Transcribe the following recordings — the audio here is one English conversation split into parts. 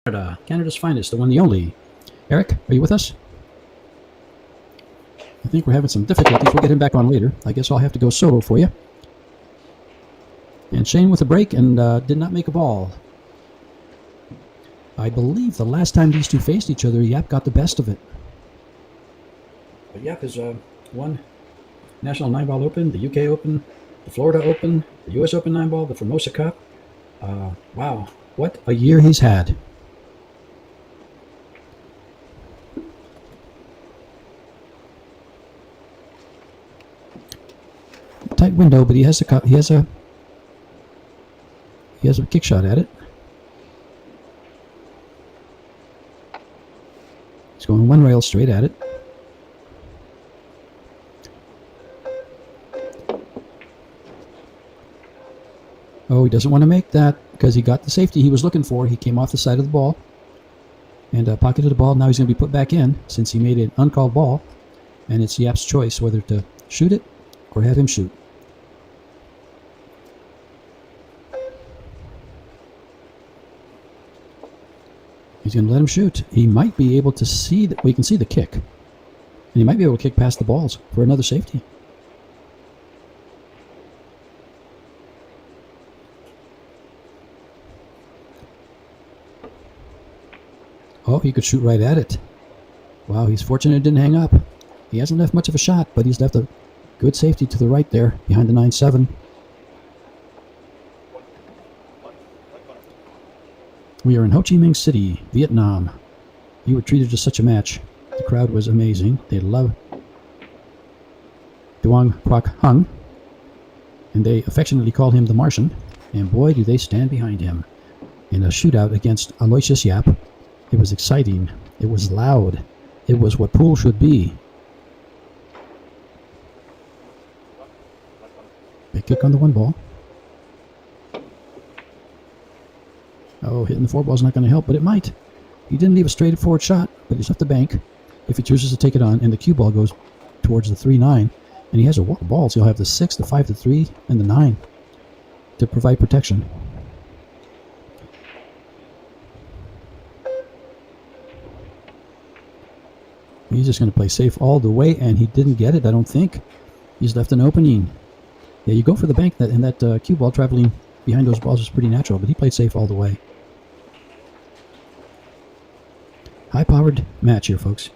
Canada's finest, the one, the only. Eric, are you with us? I think we're having some difficulties. We'll get him back on later. I guess I'll have to go solo for you. And Shane with a break and did not make a ball. I believe the last time these two faced each other, Yapp got the best of it. But Yapp has won National 9-Ball Open, the UK Open, the Florida Open, the US Open 9-Ball, the Formosa Cup. Wow, what a year he's had. Tight window, but he has a kick shot at it. He's going one rail straight at it. Oh, he doesn't want to make that because he got the safety he was looking for. He came off the side of the ball and pocketed the ball. Now he's going to be put back in since he made an uncalled ball, and it's Yapp's choice whether to shoot it or have him shoot. He's going to let him shoot. He might be able to see that. We can see the kick, and he might be able to kick past the balls for another safety. Oh, he could shoot right at it. Wow, he's fortunate it didn't hang up. He hasn't left much of a shot, but he's left a good safety to the right there behind the 9-7. We are in Ho Chi Minh City, Vietnam. You were treated to such a match. The crowd was amazing. They love Duong Quoc Hung, and they affectionately call him the Martian. And boy, do they stand behind him. In a shootout against Aloysius Yapp, it was exciting. It was loud. It was what pool should be. Big kick on the one ball. Oh, hitting the 4-ball is not going to help, but it might. He didn't leave a straightforward shot, but he's left the bank if he chooses to take it on, and the cue ball goes towards the 3-9, and he has a wall of balls. He'll have the 6, the 5, the 3, and the 9 to provide protection. He's just going to play safe all the way, and he didn't get it, I don't think. He's left an opening. Yeah, you go for the bank, and that cue ball traveling behind those balls is pretty natural, but he played safe all the way. High-powered match here, folks.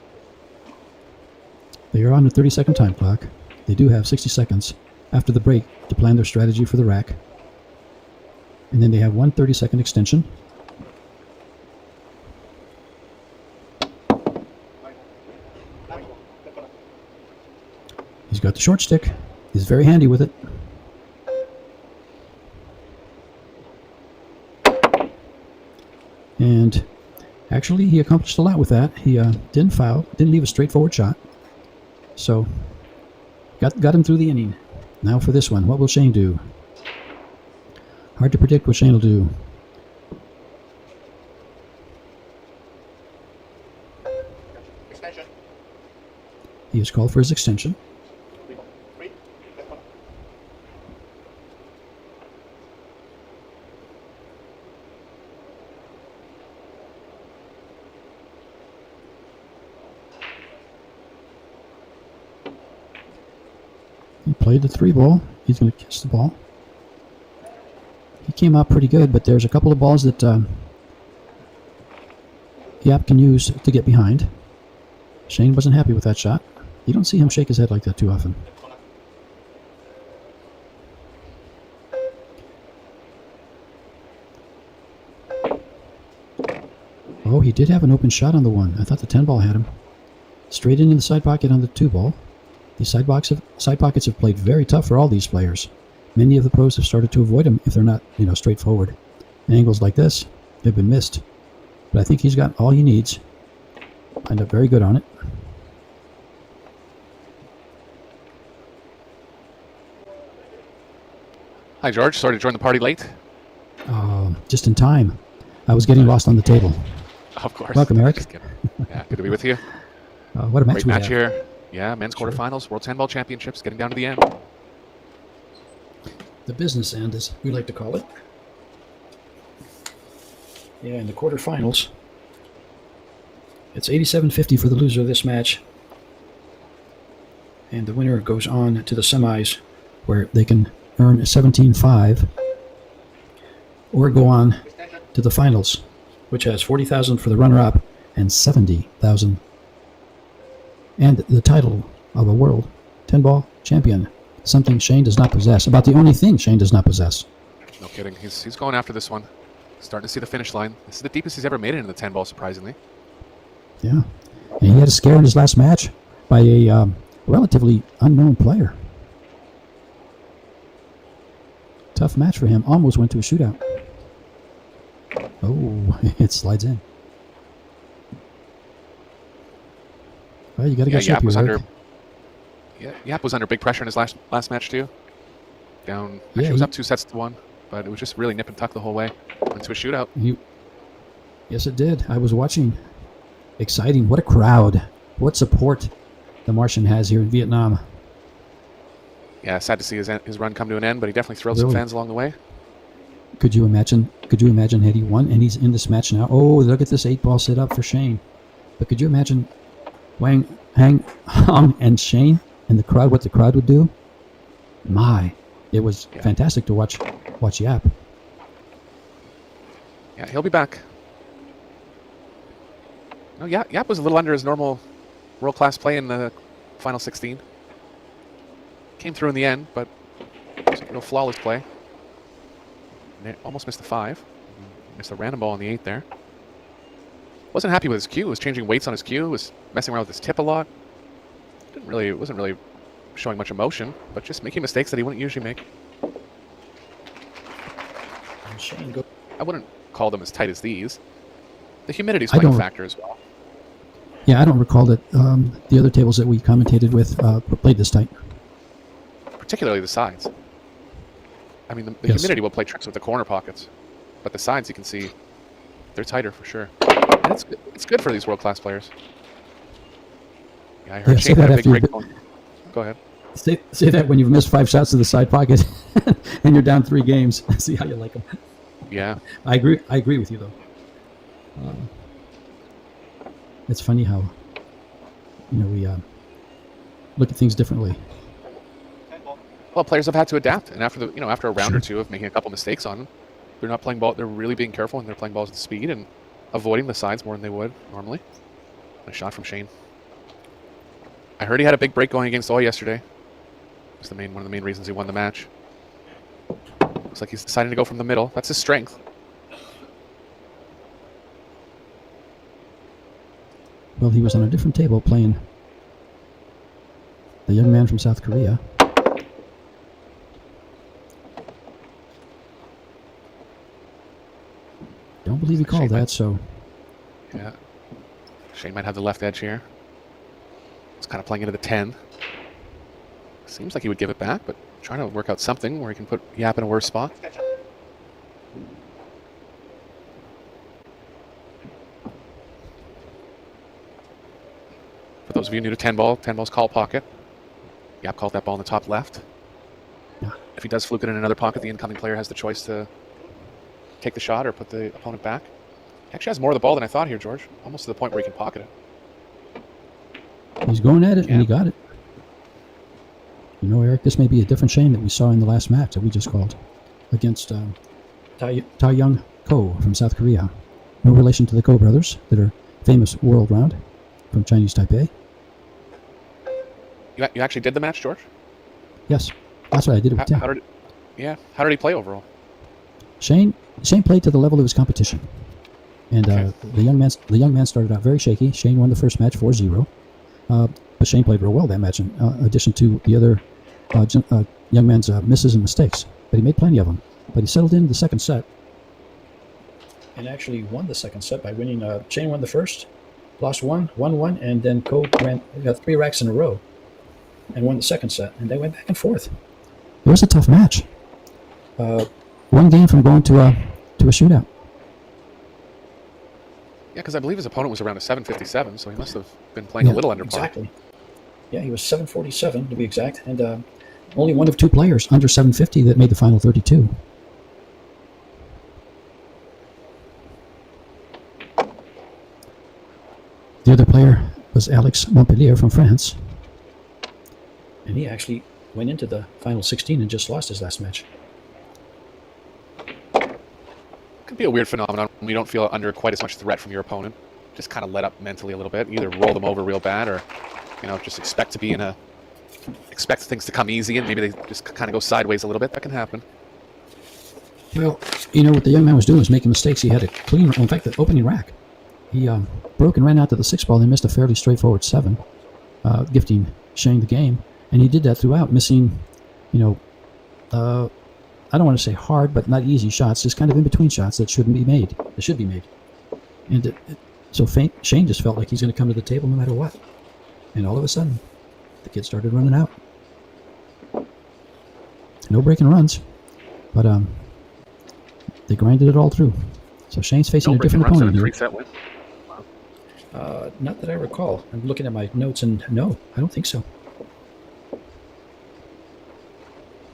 They are on the 30-second time clock. They do have 60 seconds after the break to plan their strategy for the rack. And then they have one 30-second extension. He's got the short stick. He's very handy with it. And actually, he accomplished a lot with that. He didn't foul, didn't leave a straightforward shot. So, got him through the inning. Now for this one, what will Shane do? Hard to predict what Shane will do. Extension. He has called for his extension. He played the 3-ball. He's going to catch the ball. He came out pretty good, but there's a couple of balls that Yapp can use to get behind. Shane wasn't happy with that shot. You don't see him shake his head like that too often. Oh, he did have an open shot on the one. I thought the 10-ball had him. Straight into the side pocket on the 2-ball. These side pockets have played very tough for all these players. Many of the pros have started to avoid them if they're not, straightforward. Angles like this have been missed. But I think he's got all he needs. Lined up very good on it. Hi, George. Sorry to join the party late. Just in time. I was getting lost on the table. Of course. Welcome, Eric. Yeah, good to be with you. What a match Great we match have. here. Yeah, men's quarterfinals, World 10-Ball Championships, getting down to the end. The business end, as we like to call it. Yeah, in the quarterfinals, it's 87-50 for the loser of this match. And the winner goes on to the semis, where they can earn 17-5, or go on to the finals, which has 40,000 for the runner-up and 70,000, and the title of a world 10-ball champion, something Shane does not possess. About the only thing Shane does not possess. No kidding. He's going after this one. Starting to see the finish line. This is the deepest he's ever made it in the 10-ball, surprisingly. Yeah, and he had a scare in his last match by a relatively unknown player. Tough match for him. Almost went to a shootout. Oh, it slides in. Well, you got to get Yapp was Eric. Yapp was under big pressure in his last match too. Down. Actually, Yeah, it was up 2-1, but it was just really nip and tuck the whole way. Went to a shootout. Yes, it did. I was watching. Exciting. What a crowd. What support the Martian has here in Vietnam. Yeah, sad to see his run come to an end, but he definitely thrilled some fans along the way. Could you imagine had he won and he's in this match now? Oh, look at this 8-ball set up for Shane. But could you imagine Wang, Hang, Hong, and Shane and the crowd, what the crowd would do? My, it was fantastic to watch Yapp. Yeah, he'll be back. No, Yapp was a little under his normal world-class play in the final 16. Came through in the end, but it was a real flawless play. Almost missed the 5. Missed a random ball on the 8 there. Wasn't happy with his cue. Was changing weights on his cue. Was messing around with his tip a lot. Wasn't really showing much emotion, but just making mistakes that he wouldn't usually make. I wouldn't call them as tight as these. The humidity's playing a factor as well. Yeah, I don't recall that the other tables that we commentated with played this tight. Particularly the sides. I mean, the humidity will play tricks with the corner pockets, but the sides you can see they're tighter for sure. And it's good for these world-class players. Yeah, I heard Shane had a big break. Go ahead. Say that when you've missed 5 shots to the side pocket and you're down 3 games. See how you like them. Yeah, I agree with you though. It's funny how we look at things differently. Well, players have had to adapt, and after a round or two of making a couple mistakes on them, they're not playing ball. They're really being careful, and they're playing balls with speed and avoiding the sides more than they would normally. A shot from Shane. I heard he had a big break going against All yesterday. It's one of the main reasons he won the match. Looks like he's deciding to go from the middle. That's his strength. Well, he was on a different table playing the young man from South Korea. Don't believe he called that, so... Yeah. Shane might have the left edge here. He's kind of playing into the 10. Seems like he would give it back, but trying to work out something where he can put Yapp in a worse spot. For those of you new to 10-ball's call pocket. Yapp called that ball in the top left. Yeah. If he does fluke it in another pocket, the incoming player has the choice to take the shot or put the opponent back. He actually has more of the ball than I thought here, George. Almost to the point where he can pocket it. He's going at it, and he got it. Eric, this may be a different Shane that we saw in the last match that we just called against Ta Young Ko from South Korea. No relation to the Ko brothers that are famous world round from Chinese Taipei. You actually did the match, George? Yes, that's what I did it with Tim. How did he play overall? Shane played to the level of his competition, and the young man started out very shaky. Shane won the first match 4-0, but Shane played real well that match. In addition to the other young man's misses and mistakes, but he made plenty of them. But he settled in the second set, and actually won the second set by winning. Shane won the first, lost one, won one, and then Ko got 3 racks in a row, and won the second set. And they went back and forth. It was a tough match. One game from going to a shootout. Yeah, because I believe his opponent was around a 757, so he must have been playing a little under par. Exactly. Yeah, he was 747 to be exact, and only one of 2 players under 750 that made the final 32. The other player was Alex Montpellier from France. And he actually went into the final 16 and just lost his last match. Could be a weird phenomenon when you don't feel under quite as much threat from your opponent. Just kind of let up mentally a little bit. Either roll them over real bad, or just expect things to come easy, and maybe they just kind of go sideways a little bit. That can happen. Well, what the young man was doing was making mistakes. He had a clean, in fact, the opening rack. He broke and ran out to the 6 ball and missed a fairly straightforward 7, gifting Shane the game. And he did that throughout, missing, I don't want to say hard, but not easy shots, just kind of in-between shots that shouldn't be made. That should be made. And so Shane just felt like he's going to come to the table no matter what. And all of a sudden, the kid started running out. No breaking runs, but they grinded it all through. So Shane's facing a different opponent here. Three-set win. Not that I recall. I'm looking at my notes, and no, I don't think so.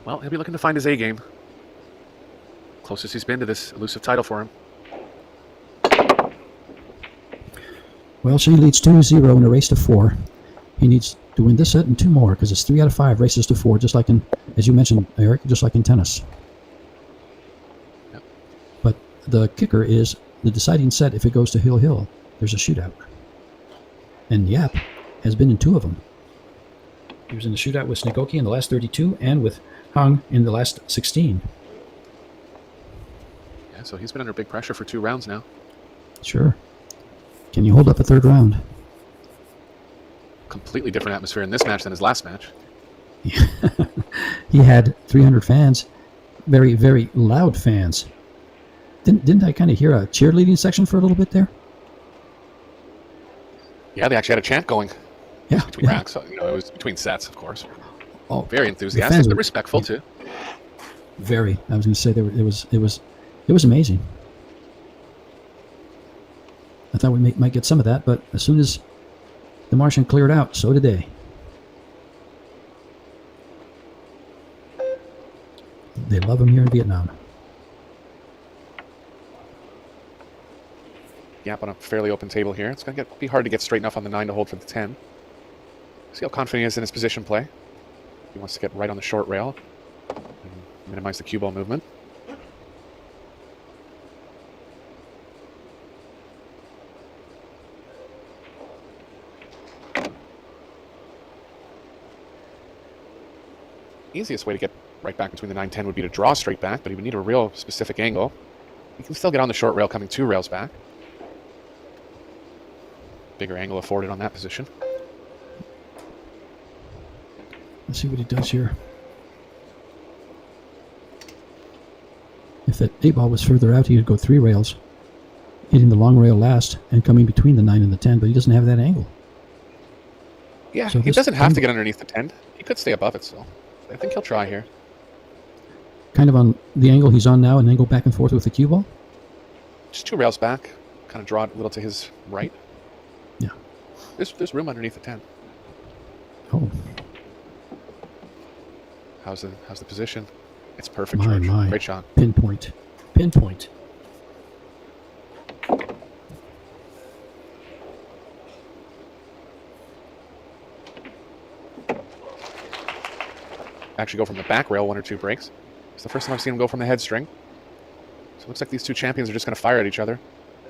Well, he'll be looking to find his A game. Closest he's been to this elusive title for him. Well, Shane leads 2-0 in a race to 4. He needs to win this set and 2 more, because it's 3 out of 5 races to 4, just like as you mentioned, Eric, just like in tennis. Yep. But the kicker is the deciding set. If it goes to Hill, there's a shootout. And Yapp has been in 2 of them. He was in the shootout with Snegoki in the last 32 and with Hung in the last 16. Yeah, so he's been under big pressure for 2 rounds now. Sure. Can you hold up a 3rd round? Completely different atmosphere in this match than his last match. He had 300 fans, very, very loud fans. Didn't I kind of hear a cheerleading section for a little bit there? Yeah, they actually had a chant going. Yeah, between racks. So, it was between sets, of course. Oh, very enthusiastic, but respectful too. Very. I was going to say it was amazing. I thought we might get some of that, but as soon as the Martian cleared out, so did they. They love him here in Vietnam. Yapp on a fairly open table here. It's going to be hard to get straight enough on the 9 to hold for the 10. See how confident he is in his position play. He wants to get right on the short rail and minimize the cue ball movement. Easiest way to get right back between the 9-10 would be to draw straight back, but he would need a real specific angle. He can still get on the short rail coming 2 rails back. Bigger angle afforded on that position. Let's see what he does here. If that 8 ball was further out, he would go 3 rails, hitting the long rail last and coming between the 9 and the 10, but he doesn't have that angle. Yeah, so he doesn't have to get underneath the 10. He could stay above it still. I think he'll try here. Kind of on the angle he's on now, and then go back and forth with the cue ball? Just 2 rails back. Kind of draw it a little to his right. Yeah. There's room underneath the 10. Oh. How's the position? It's perfect, George. My. Great shot. Pinpoint. Actually go from the back rail 1 or 2 breaks. It's the first time I've seen him go from the head string. So it looks like these 2 champions are just going to fire at each other.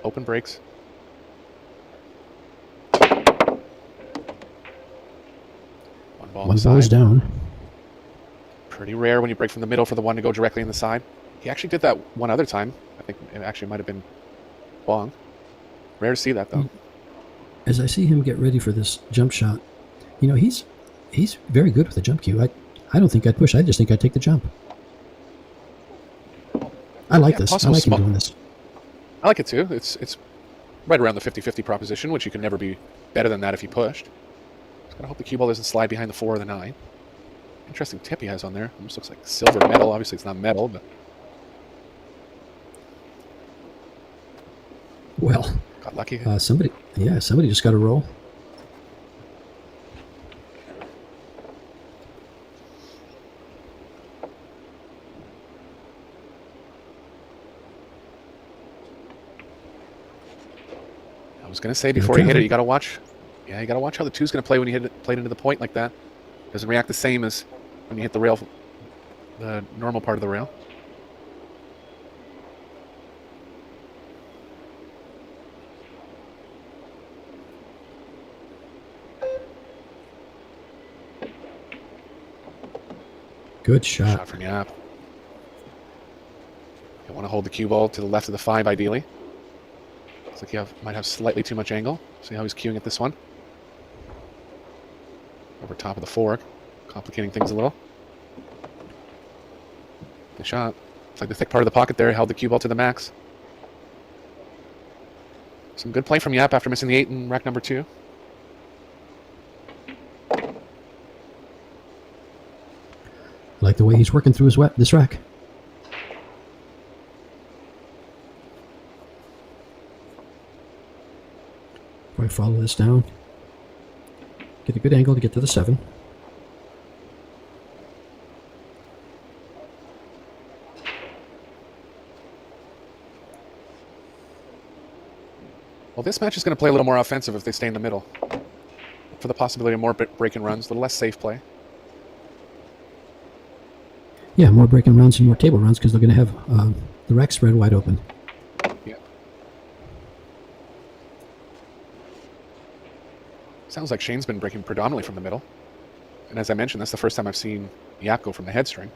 Open breaks. One ball is down. Pretty rare when you break from the middle for the 1 to go directly in the side. He actually did that one other time. I think it actually might have been Wong. Rare to see that, though. As I see him get ready for this jump shot, he's very good with the jump cue. I don't think I'd push. I just think I'd take the jump. I like this. I like him doing this. I like it, too. It's right around the 50-50 proposition, which you can never be better than that if you pushed. Just gotta hope the cue ball doesn't slide behind the 4 or the 9. Interesting tip he has on there. Almost looks like silver metal. Obviously, it's not metal, but... Well, got lucky. Somebody just got a roll. That was going to say before you hit it, you got to watch. Yeah, you got to watch how the two's going to play when you hit it, play it into the point like that. It doesn't react the same as when you hit the rail, the normal part of the rail. Good shot. Shot from Yapp. You want to hold the cue ball to the left of the 5, ideally. Looks like you might have slightly too much angle. See how he's cueing at this one? Over top of the 4, complicating things a little. Good shot. It's like the thick part of the pocket there held the cue ball to the max. Some good play from Yapp after missing the 8 in rack number 2. I like the way he's working through this rack. If I follow this down, get a good angle to get to the 7. Well, this match is going to play a little more offensive if they stay in the middle. For the possibility of more break and runs, a little less safe play. Yeah, more break and runs and more table runs because they're going to have the rack spread wide open. Yeah. Sounds like Shane's been breaking predominantly from the middle. And as I mentioned, that's the first time I've seen Yapp go from the head string.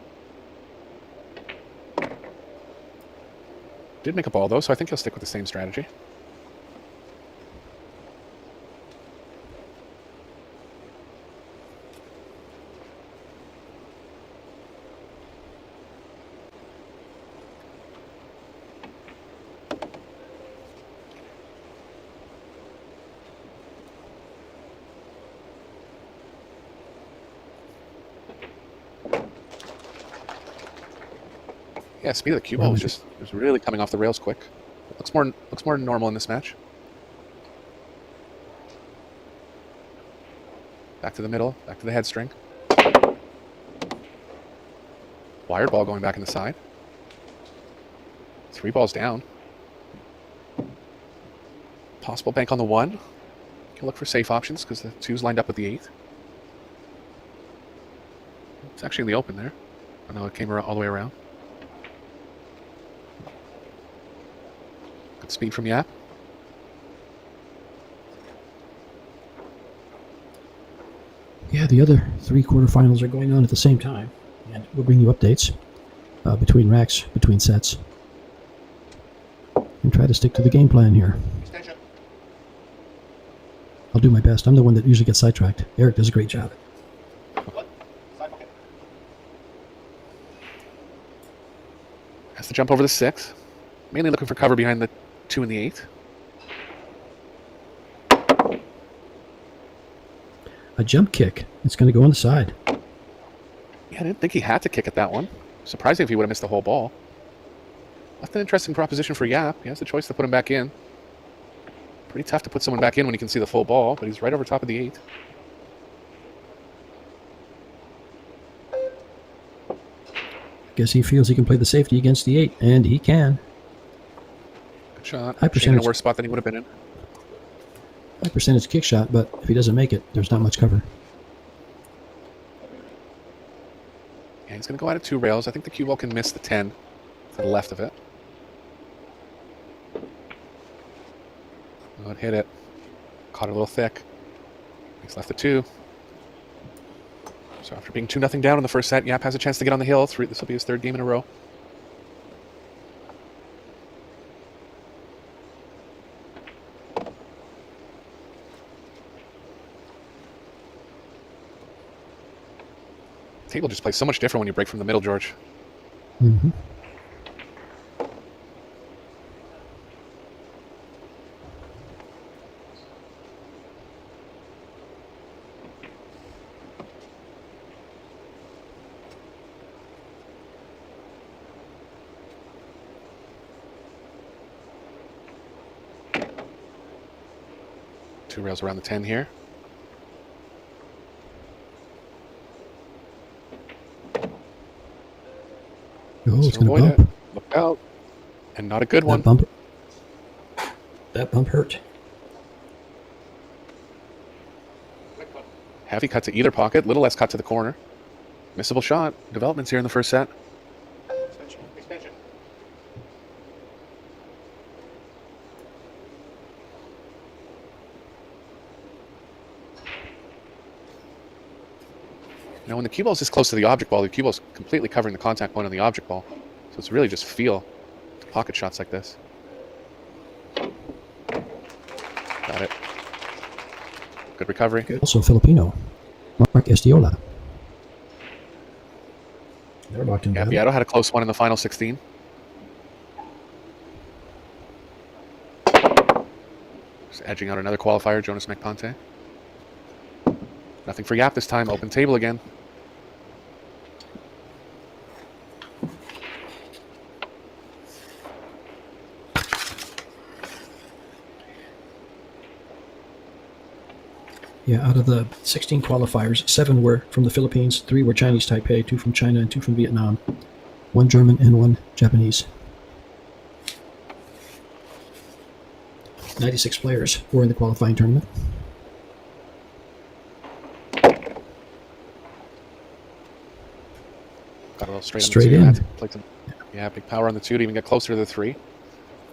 Did make a ball, though, so I think he'll stick with the same strategy. Yeah, speed of the cue ball was really coming off the rails quick. Looks more normal in this match. Back to the middle, back to the head string. Wired ball going back in the side. 3 balls down. Possible bank on the 1. You can look for safe options because the 2's lined up with the 8. It's actually in the open there. I know it came all the way around. Good speed from Yapp. Yeah, the other 3 quarterfinals are going on at the same time, and we'll bring you updates between racks, between sets, and try to stick to the game plan here. I'll do my best. I'm the one that usually gets sidetracked. Eric does a great job. Has to jump over the 6. Mainly looking for cover behind the 2 and the 8. A jump kick. It's going to go on the side. Yeah, I didn't think he had to kick at that one. Surprising if he would have missed the whole ball. That's an interesting proposition for Yapp. He has the choice to put him back in. Pretty tough to put someone back in when you can see the full ball, but he's right over top of the 8. Guess he feels he can play the safety against the 8, and he can. Good shot. High Shane in a percentage. worse spot than he would have been in. High percentage kick shot, but if he doesn't make it, there's not much cover. Yeah, he's going to go out of 2 rails. I think the cue ball can miss the 10 to the left of it. Oh, it hit it. Caught it a little thick. He's left at 2. So after being 2-0 down in the first set, Yapp has a chance to get on the hill. This will be his 3rd game in a row. Table just plays so much different when you break from the middle, George. Mm-hmm. Two rails around the 10 here. Oh, it's So going to avoid bump. Look out. And not a good one. That bump hurt. Heavy cut to either pocket, little less cut to the corner. Missable shot. Developments here in the first set. Extension. Now, when the cue ball is this close to the object ball, the cue ball is completely covering the contact point on the object ball. So it's really just feel to pocket shots like this. Got it. Good recovery. Also Filipino, Mark Estiola. They're locked in. Yeah, Beato had a close one in the final 16. Just edging out another qualifier, Jonas McPonte. Nothing for Yapp this time. Open table again. Yeah, out of the 16 qualifiers, 7 were from the Philippines, 3 were Chinese Taipei, 2 from China, and 2 from Vietnam. 1 German and 1 Japanese. 96 players were in the qualifying tournament. Got a little straight, Straight on the in. two. Played some, yeah, big power on the 2 to even get closer to the 3.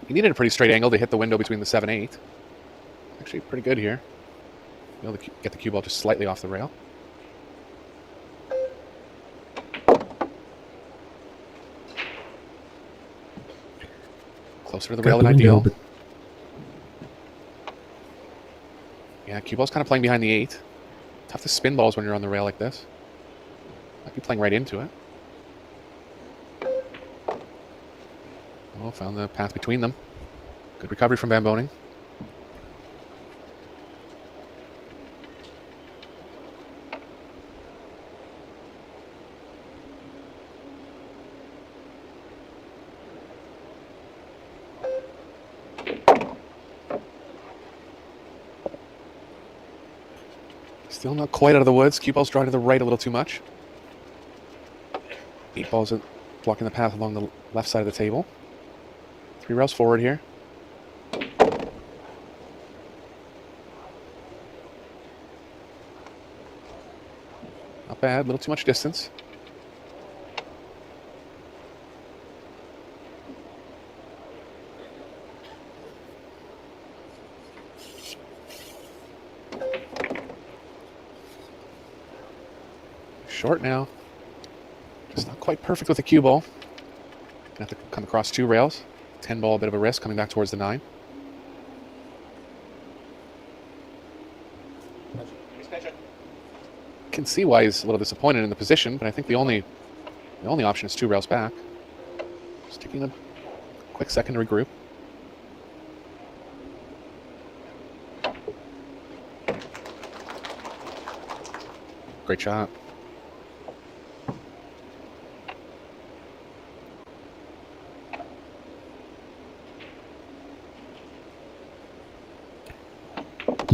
He needed a pretty straight angle to hit the window between the 7-8. Actually, pretty good here. Be able to get the cue ball just slightly off the rail. Closer to the rail than ideal. But yeah, cue ball's kind of playing behind the 8. Tough to spin balls when you're on the rail like this. Might be playing right into it. Oh, found the path between them. Good recovery from Boening. Still not quite out of the woods. Cue ball's drawing to the right a little too much. 8 balls are blocking the path along the left side of the table. 3 rails forward here. Not bad, a little too much distance. Short now. Just not quite perfect with the cue ball. Gonna have to come across 2 rails. 10 ball, a bit of a risk, coming back towards the 9. Can see why he's a little disappointed in the position, but I think the only option is 2 rails back. Just taking a quick second to regroup. Great shot.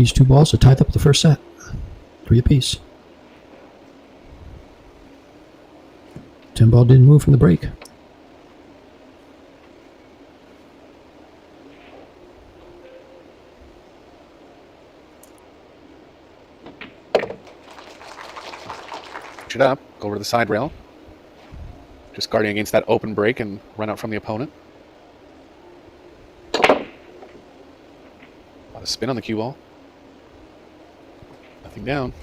these 2 balls are tied up the first set. 3 apiece. 10 ball didn't move from the break. Pitch it up, go over to the side rail. Just guarding against that open break and run out from the opponent. A lot of spin on the cue ball. Nothing down.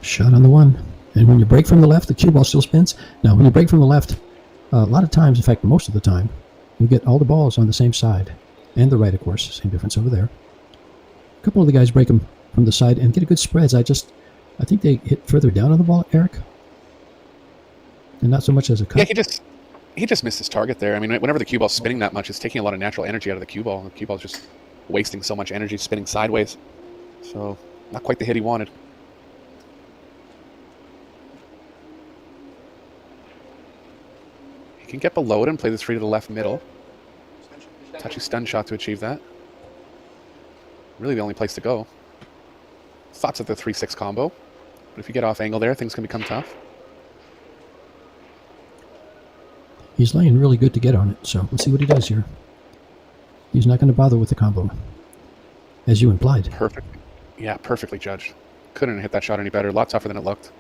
Shot on the 1. And when you break from the left, the cue ball still spins. Now, when you break from the left, a lot of times, in fact, most of the time, you get all the balls on the same side. And the right, of course. Same difference over there. A couple of the guys break them from the side and get a good spreads. I think they hit further down on the ball, Eric. And not so much as a cut. Yeah, he just missed his target there. I mean, whenever the cue ball's spinning that much, it's taking a lot of natural energy out of the cue ball. The cue ball's just wasting so much energy spinning sideways. So, not quite the hit he wanted. He can get below it and play this free to the left middle. Touchy stun shot to achieve that. Really the only place to go. Thoughts of the 3-6 combo. But if you get off angle there, things can become tough. He's laying really good to get on it, so let's see what he does here. He's not going to bother with the combo, as you implied. Perfect. Yeah, perfectly judged. Couldn't have hit that shot any better. A lot tougher than it looked.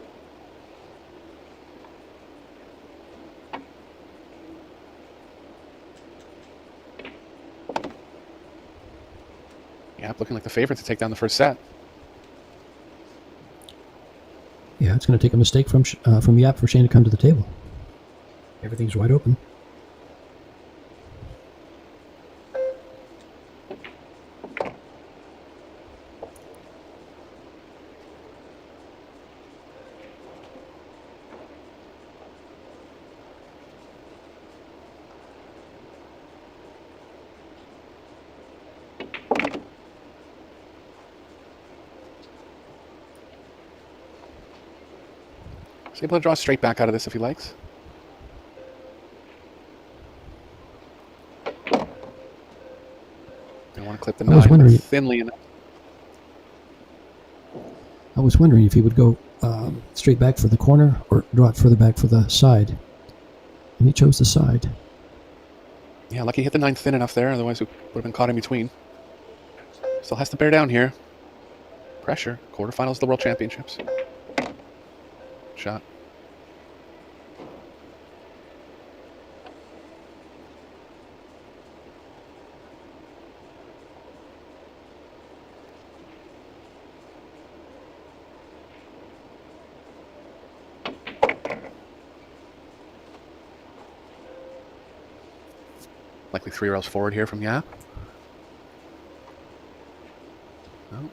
Yapp looking like the favorite to take down the first set. Yeah, it's going to take a mistake from Yapp for Shane to come to the table. Everything's wide open. He's able to draw straight back out of this if he likes. I want to clip the 9 but thinly enough. I was wondering if he would go straight back for the corner or draw it further back for the side. And he chose the side. Yeah, lucky he hit the 9 thin enough there, otherwise we would have been caught in between. Still has to bear down here. Pressure. Quarterfinals of the World Championships. Shot. Likely 3 rails forward here from Yapp. No.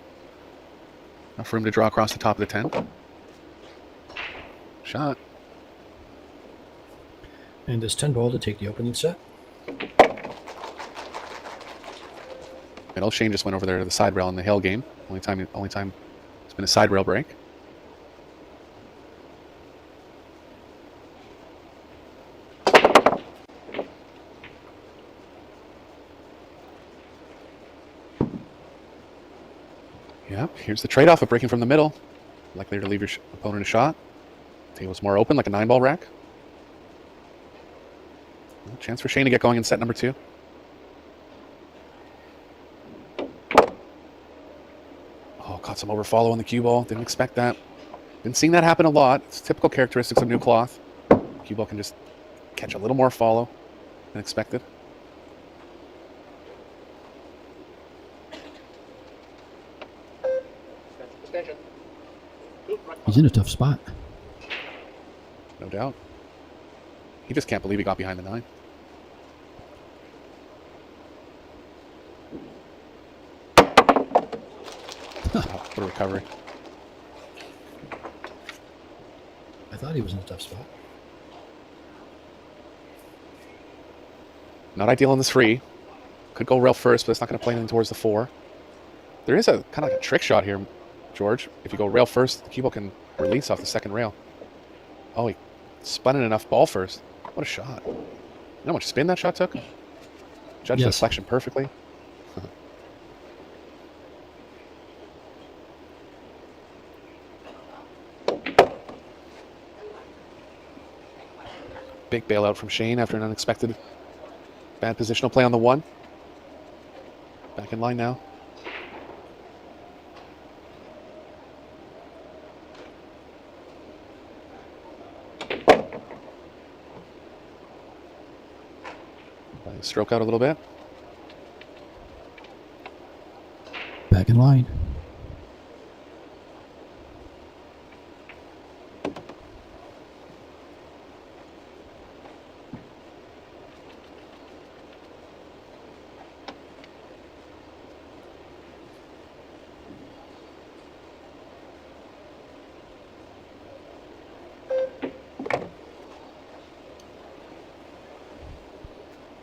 Enough room to draw across the top of the 10. Shot. And this 10 ball to take the opening set. Middle. Shane just went over there to the side rail in the hill game. Only time it's been a side rail break. Yep, here's the trade-off of breaking from the middle. Likely to leave your opponent a shot. Table's more open, like a 9-ball rack. Chance for Shane to get going in set number 2. Oh, caught some overfollow on the cue ball. Didn't expect that. Been seeing that happen a lot. It's typical characteristics of new cloth. Cue ball can just catch a little more follow than expected. He's in a tough spot. No doubt. He just can't believe he got behind the 9. Wow, what a recovery. I thought he was in a tough spot. Not ideal in this free. Could go rail first, but it's not going to play anything towards the 4. There is a kind of like a trick shot here, George. If you go rail first, the cue ball can release off the second rail. Oh, he spun it enough ball first. What a shot. You know how much spin that shot took? Judged the deflection perfectly. Big bailout from Shane after an unexpected bad positional play on the 1. Back in line now. Stroke out a little bit. Back in line.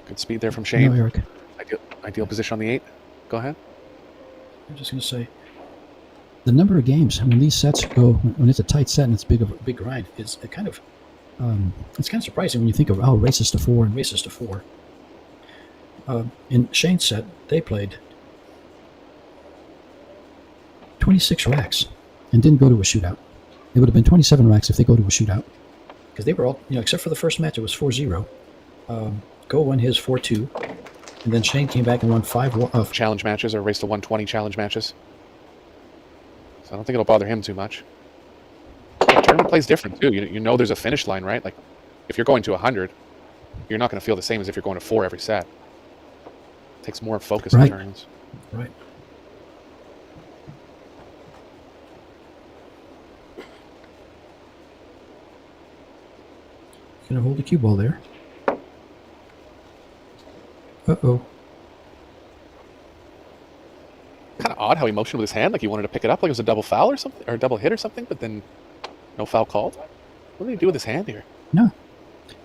Good speed there from Shane. No, Eric. Ideal position on the 8. Go ahead. I'm just going to say, the number of games when these sets go, when it's a tight set and it's big grind, it's kind of surprising when you think of races to 4 and races to 4. In Shane's set, they played 26 racks and didn't go to a shootout. It would have been 27 racks if they go to a shootout, because they were all, except for the first match, it was 4-0. Go won his 4-2, and then Shane came back and won 5 challenge matches, or race to 120 challenge matches. So I don't think it'll bother him too much. The tournament plays different too. You know there's a finish line, right? Like if you're going to 100, you're not going to feel the same as if you're going to 4 every set. It takes more focus in tournaments. Right. Gonna hold the cue ball there. Uh-oh. Kind of odd how he motioned with his hand, like he wanted to pick it up, like it was a double foul or something, or a double hit or something, but then no foul called. What did he do with his hand here? No.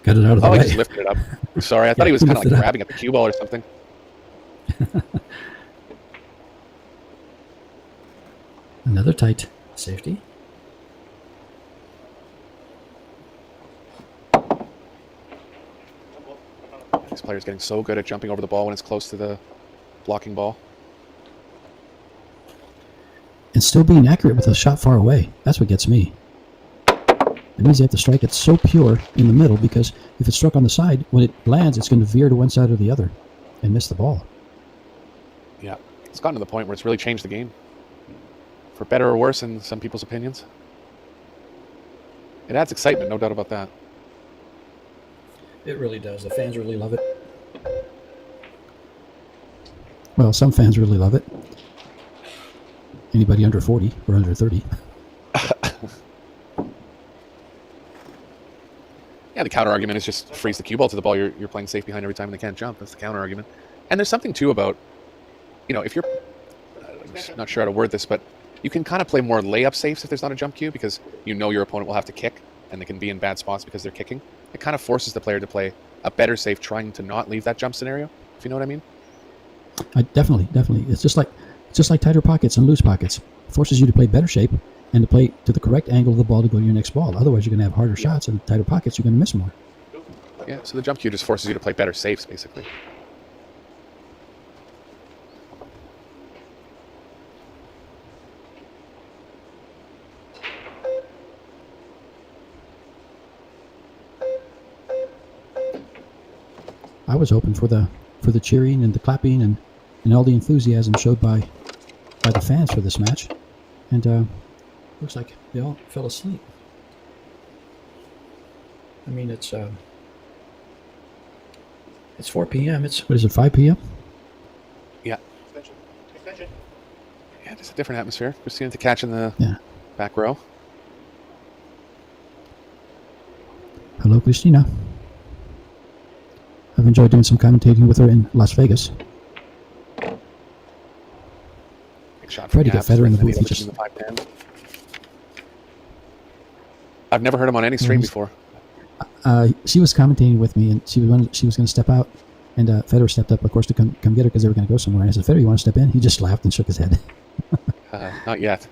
Got it out of the way. Oh, he just lifted it up. Sorry, I thought he was kind of like grabbing at the cue ball or something. Another tight safety. This player's getting so good at jumping over the ball when it's close to the blocking ball. And still being accurate with a shot far away. That's what gets me. It means you have to strike it so pure in the middle, because if it's struck on the side, when it lands, it's going to veer to one side or the other and miss the ball. Yeah, it's gotten to the point where it's really changed the game. For better or worse, in some people's opinions. It adds excitement, no doubt about that. It really does. The fans really love it. Well, some fans really love it. Anybody under 40 or under 30. Yeah, the counter argument is just freeze the cue ball to the ball you're playing safe behind every time and they can't jump. That's the counter argument. And there's something too about, if you're, I'm not sure how to word this, but you can kind of play more layup safes if there's not a jump cue, because your opponent will have to kick and they can be in bad spots because they're kicking. It kind of forces the player to play a better safe, trying to not leave that jump scenario, if you know what I mean. Definitely. It's just like tighter pockets and loose pockets. It forces you to play better shape and to play to the correct angle of the ball to go to your next ball. Otherwise, you're going to have harder shots, and tighter pockets, you're going to miss more. Yeah, so the jump cue just forces you to play better safes, basically. I was hoping for the cheering and the clapping and all the enthusiasm showed by the fans for this match, and looks like they all fell asleep. I mean, it's 4 p.m. What is it, 5 p.m.? Yeah. Yeah, just a different atmosphere. Christina to catch in the back row. Hello, Christina. I've enjoyed doing some commentating with her in Las Vegas. Big shot Freddie got Federer in the booth. I've never heard him on any stream before. She was commentating with me, and she was going to step out, and Federer stepped up, of course, to come get her because they were going to go somewhere. And I said, Federer, you want to step in? He just laughed and shook his head. Not yet.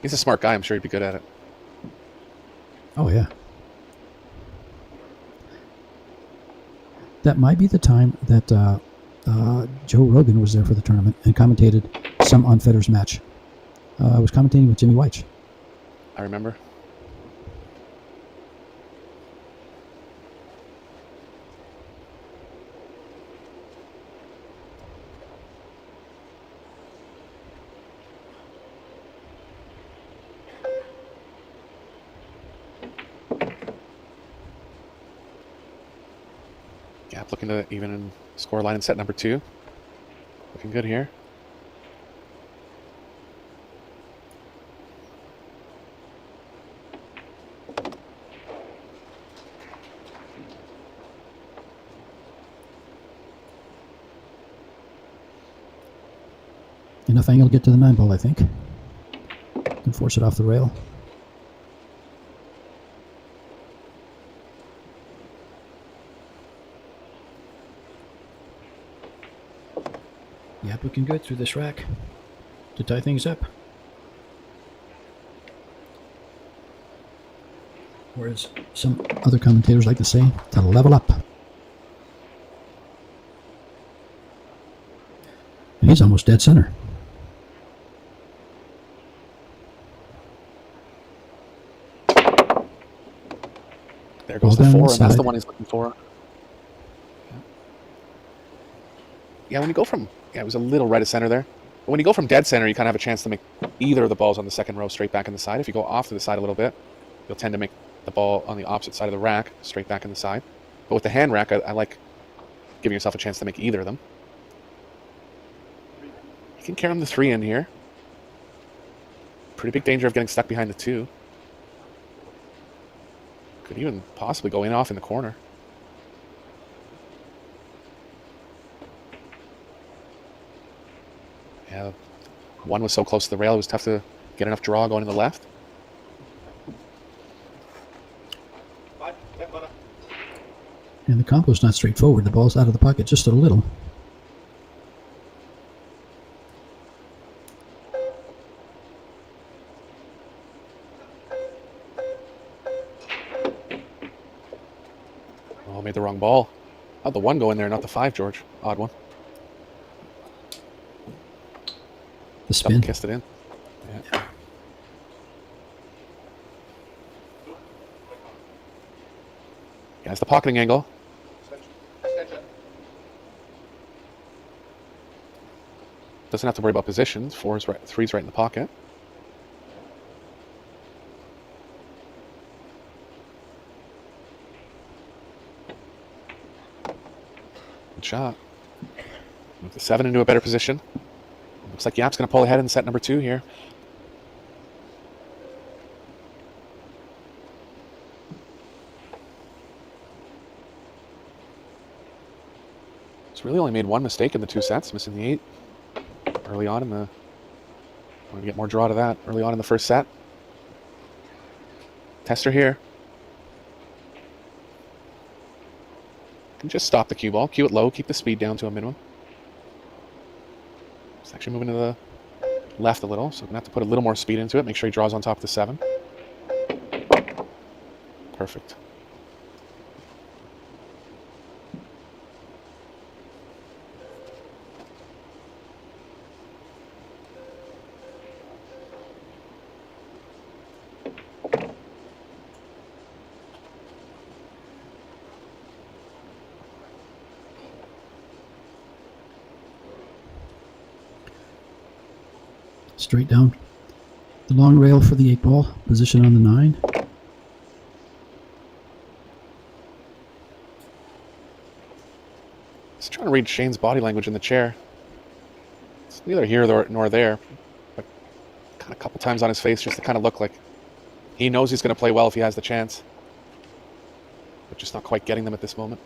He's a smart guy. I'm sure he'd be good at it. Oh, yeah. That might be the time that Joe Rogan was there for the tournament and commentated some on Federer's match. I was commentating with Jimmy White. I remember. Yapp looking to even in score line in set number 2. Looking good here. Enough angle to get to the 9 ball, I think. Can force it off the rail. Yapp looking good through this rack to tie things up. Whereas some other commentators like to say, to level up. And he's almost dead center. There goes the 4, and that's the one he's looking for. Yeah, when you go from... Yeah, it was a little right of center there. But when you go from dead center, you kind of have a chance to make either of the balls on the second row straight back in the side. If you go off to the side a little bit, you'll tend to make the ball on the opposite side of the rack straight back in the side. But with the hand rack, I like giving yourself a chance to make either of them. You can carry him the 3 in here. Pretty big danger of getting stuck behind the 2. Could even possibly go in off in the corner. Yeah, 1 was so close to the rail, it was tough to get enough draw going to the left. And the combo's not straightforward. The ball's out of the pocket just a little. Oh, made the wrong ball. How'd the 1 go in there, not the 5, George? Odd one. The spin. Kissed it in. Yeah. Guys, the pocketing angle. Doesn't have to worry about positions. 4's right, 3's right in the pocket. Good shot. Move the 7 into a better position. Looks like Yapp's going to pull ahead in set number 2 here. He's really only made 1 mistake in the 2 sets, missing the 8 early on in the... Want to get more draw to that early on in the first set. Tester here. Can just stop the cue ball, cue it low, keep the speed down to a minimum. It's actually moving to the left a little, so I'm going to have to put a little more speed into it. Make sure he draws on top of the 7. Perfect. Straight down the long rail for the 8 ball. Position on the 9. Just trying to read Shane's body language in the chair. It's neither here nor there, but kind of a couple times on his face just to kind of look like he knows he's going to play well if he has the chance, but just not quite getting them at this moment.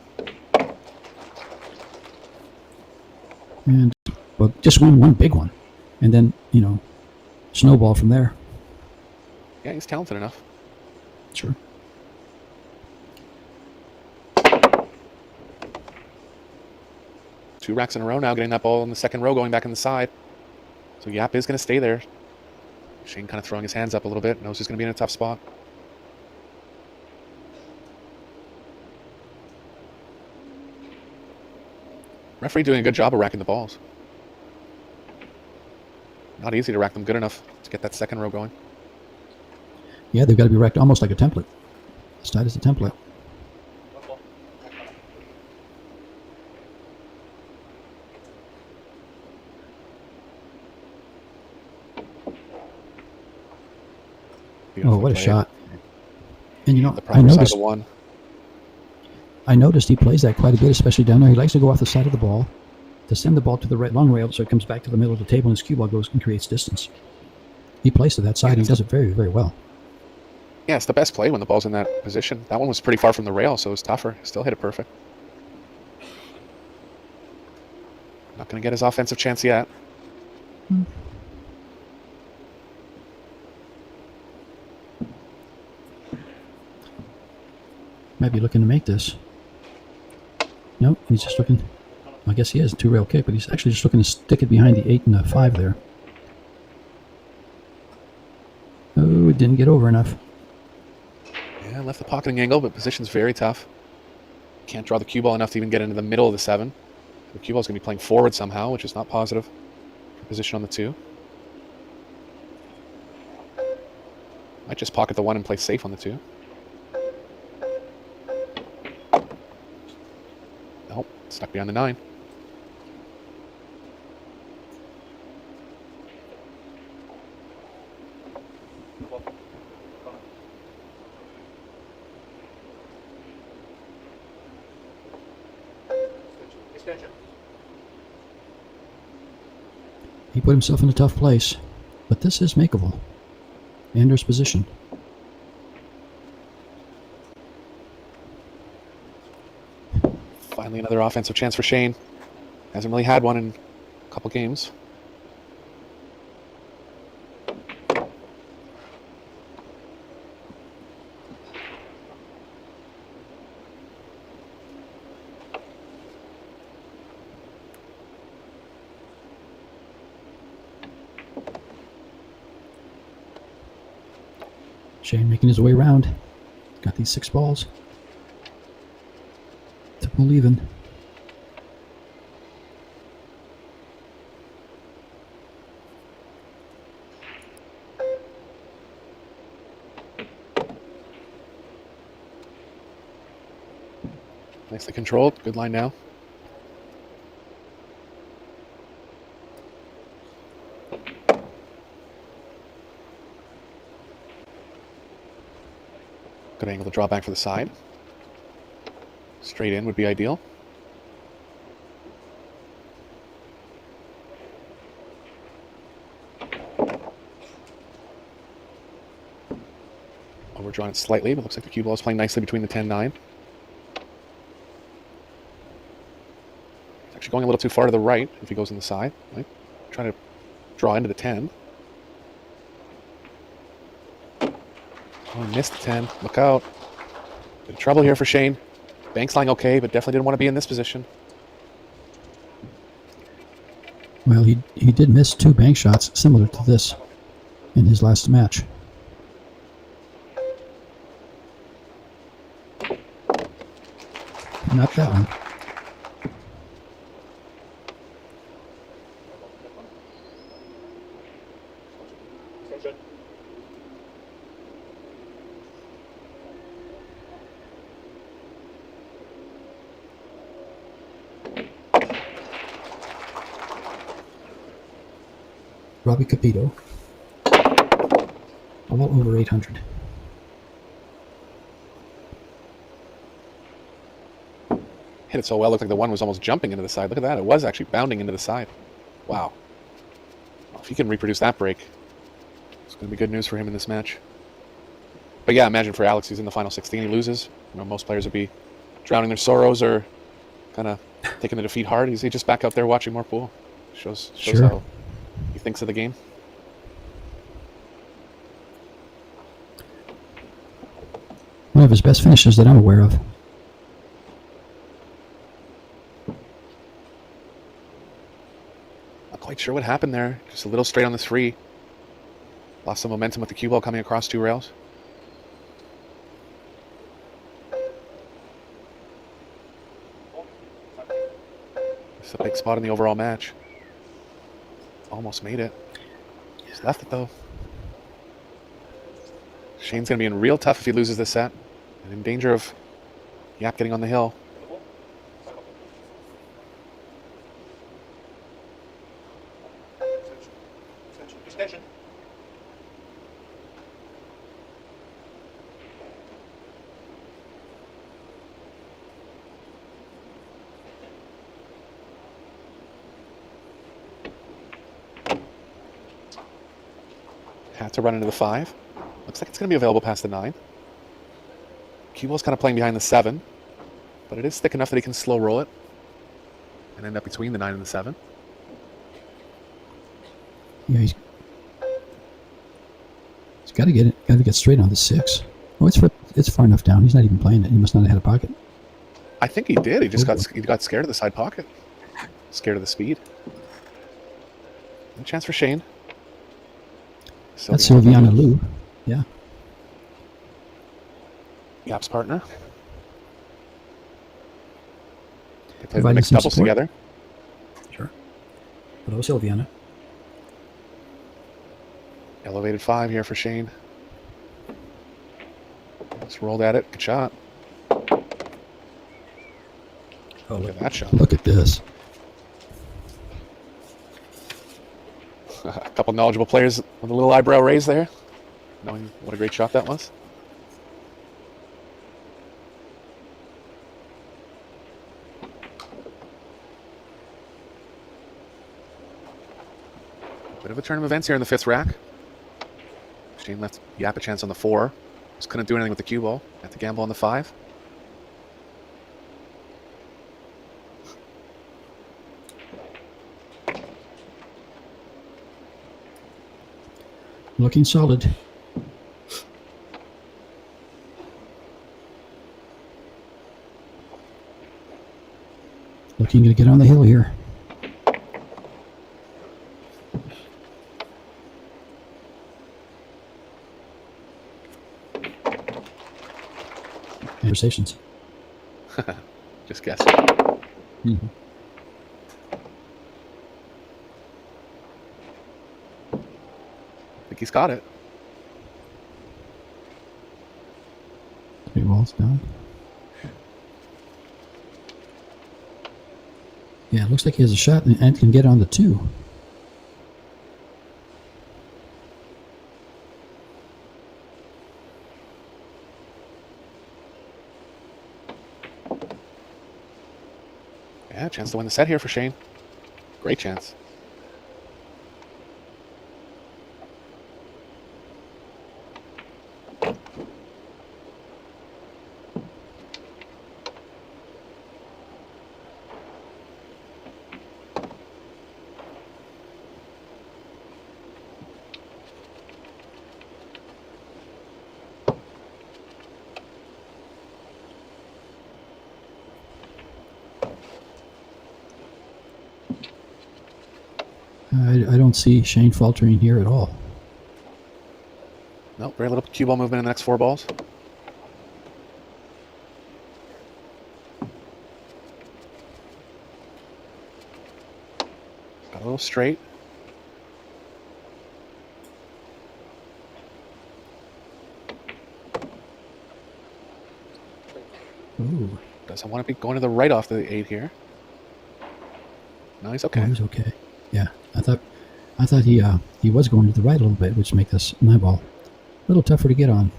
And well, just win one big one, and then snowball from there. Yeah, he's talented enough. Sure. Two racks in a row now, getting that ball in the second row, going back in the side. So Yapp is going to stay there. Shane kind of throwing his hands up a little bit, knows he's going to be in a tough spot. Referee doing a good job of racking the balls. Not easy to rack them good enough to get that second row going. Yeah, they've got to be racked almost like a template. As tight as a template. Beautiful Oh, what a play. shot. And The proper side of the 1. I noticed he plays that quite a bit, especially down there. He likes to go off the side of the ball to send the ball to the right long rail so it comes back to the middle of the table and his cue ball goes and creates distance. He plays to that side and he does it very, very well. Yeah, it's the best play when the ball's in that position. That one was pretty far from the rail, so it was tougher. Still hit it perfect. Not going to get his offensive chance yet. Might be looking to make this. Nope, he's just looking. I guess he has a 2-rail kick, but he's actually just looking to stick it behind the 8 and the 5 there. Oh, it didn't get over enough. Yeah, left the pocketing angle, but position's very tough. Can't draw the cue ball enough to even get into the middle of the 7. The cue ball's going to be playing forward somehow, which is not positive for position on the 2. Might just pocket the 1 and play safe on the 2. Nope, stuck behind the 9. He put himself in a tough place, but this is makeable. Anders' position. Finally, another offensive chance for Shane. Hasn't really had one in a couple games. Shane making his way around. Got these 6 balls to pull even. Nicely controlled. Good line now. Good angle to draw back for the side. Straight in would be ideal. Overdrawing it slightly, but looks like the cue ball is playing nicely between the 10-9. It's actually going a little too far to the right if he goes on the side. Right? Trying to draw into the 10. Oh, missed the 10. Look out. Bit of trouble here for Shane. Bank's lying okay, but definitely didn't want to be in this position. Well, he did miss 2 bank shots similar to this in his last match. Not that one. Robbie Capito. All over 800. Hit it so well, looked like the one was almost jumping into the side. Look at that. It was actually bounding into the side. Wow. Well, if he can reproduce that break, it's going to be good news for him in this match. But yeah, imagine for Alex, he's in the final 16, he loses. You know, most players would be drowning their sorrows or kind of taking the defeat hard. He's just back out there watching more pool. Shows Sure. how he thinks of the game. One of his best finishes that I'm aware of. Not quite sure what happened there. Just a little straight on the 3. Lost some momentum with the cue ball coming across 2 rails. It's a big spot in the overall match. Almost made it. He's left it though. Shane's going to be in real tough if he loses this set. And in danger of Yapp getting on the hill. Had to run into the 5. Looks like it's going to be available past the 9. Cue ball's kind of playing behind the 7, but it is thick enough that he can slow roll it and end up between the 9 and the 7. Yeah, he's got to get it. Got to get straight on the 6. Oh, it's far enough down. He's not even playing it. He must not have had a pocket. I think he did. He just got scared of the side pocket, scared of the speed. A chance for Shane. That's Silviana Lou. Yeah. Yapp's partner. They play the Providing mixed some doubles support. together. Sure. Hello, Silviana. Elevated 5 here for Shane. Just rolled at it. Good shot. Oh, Look at that shot. Look at this. A couple knowledgeable players with a little eyebrow raise there. knowing what a great shot that was. Bit of a turn of events here in the 5th rack. Shane left Yapp a chance on the 4. Just couldn't do anything with the cue ball. Had to gamble on the 5. Looking solid. Looking to get on the hill here. Conversations. Just guess. Mm-hmm. I think he's got it. 3 balls down. Yeah, it looks like he has a shot and can get on the 2. Yeah, chance to win the set here for Shane. Great chance. I don't see Shane faltering here at all. Nope, very little cue ball movement in the next 4 balls. Got a little straight. Ooh. Doesn't want to be going to the right off the 8 here. No, he's okay. Oh, he's okay. Yeah, I thought he was going to the right a little bit, which make this 9 ball a little tougher to get on.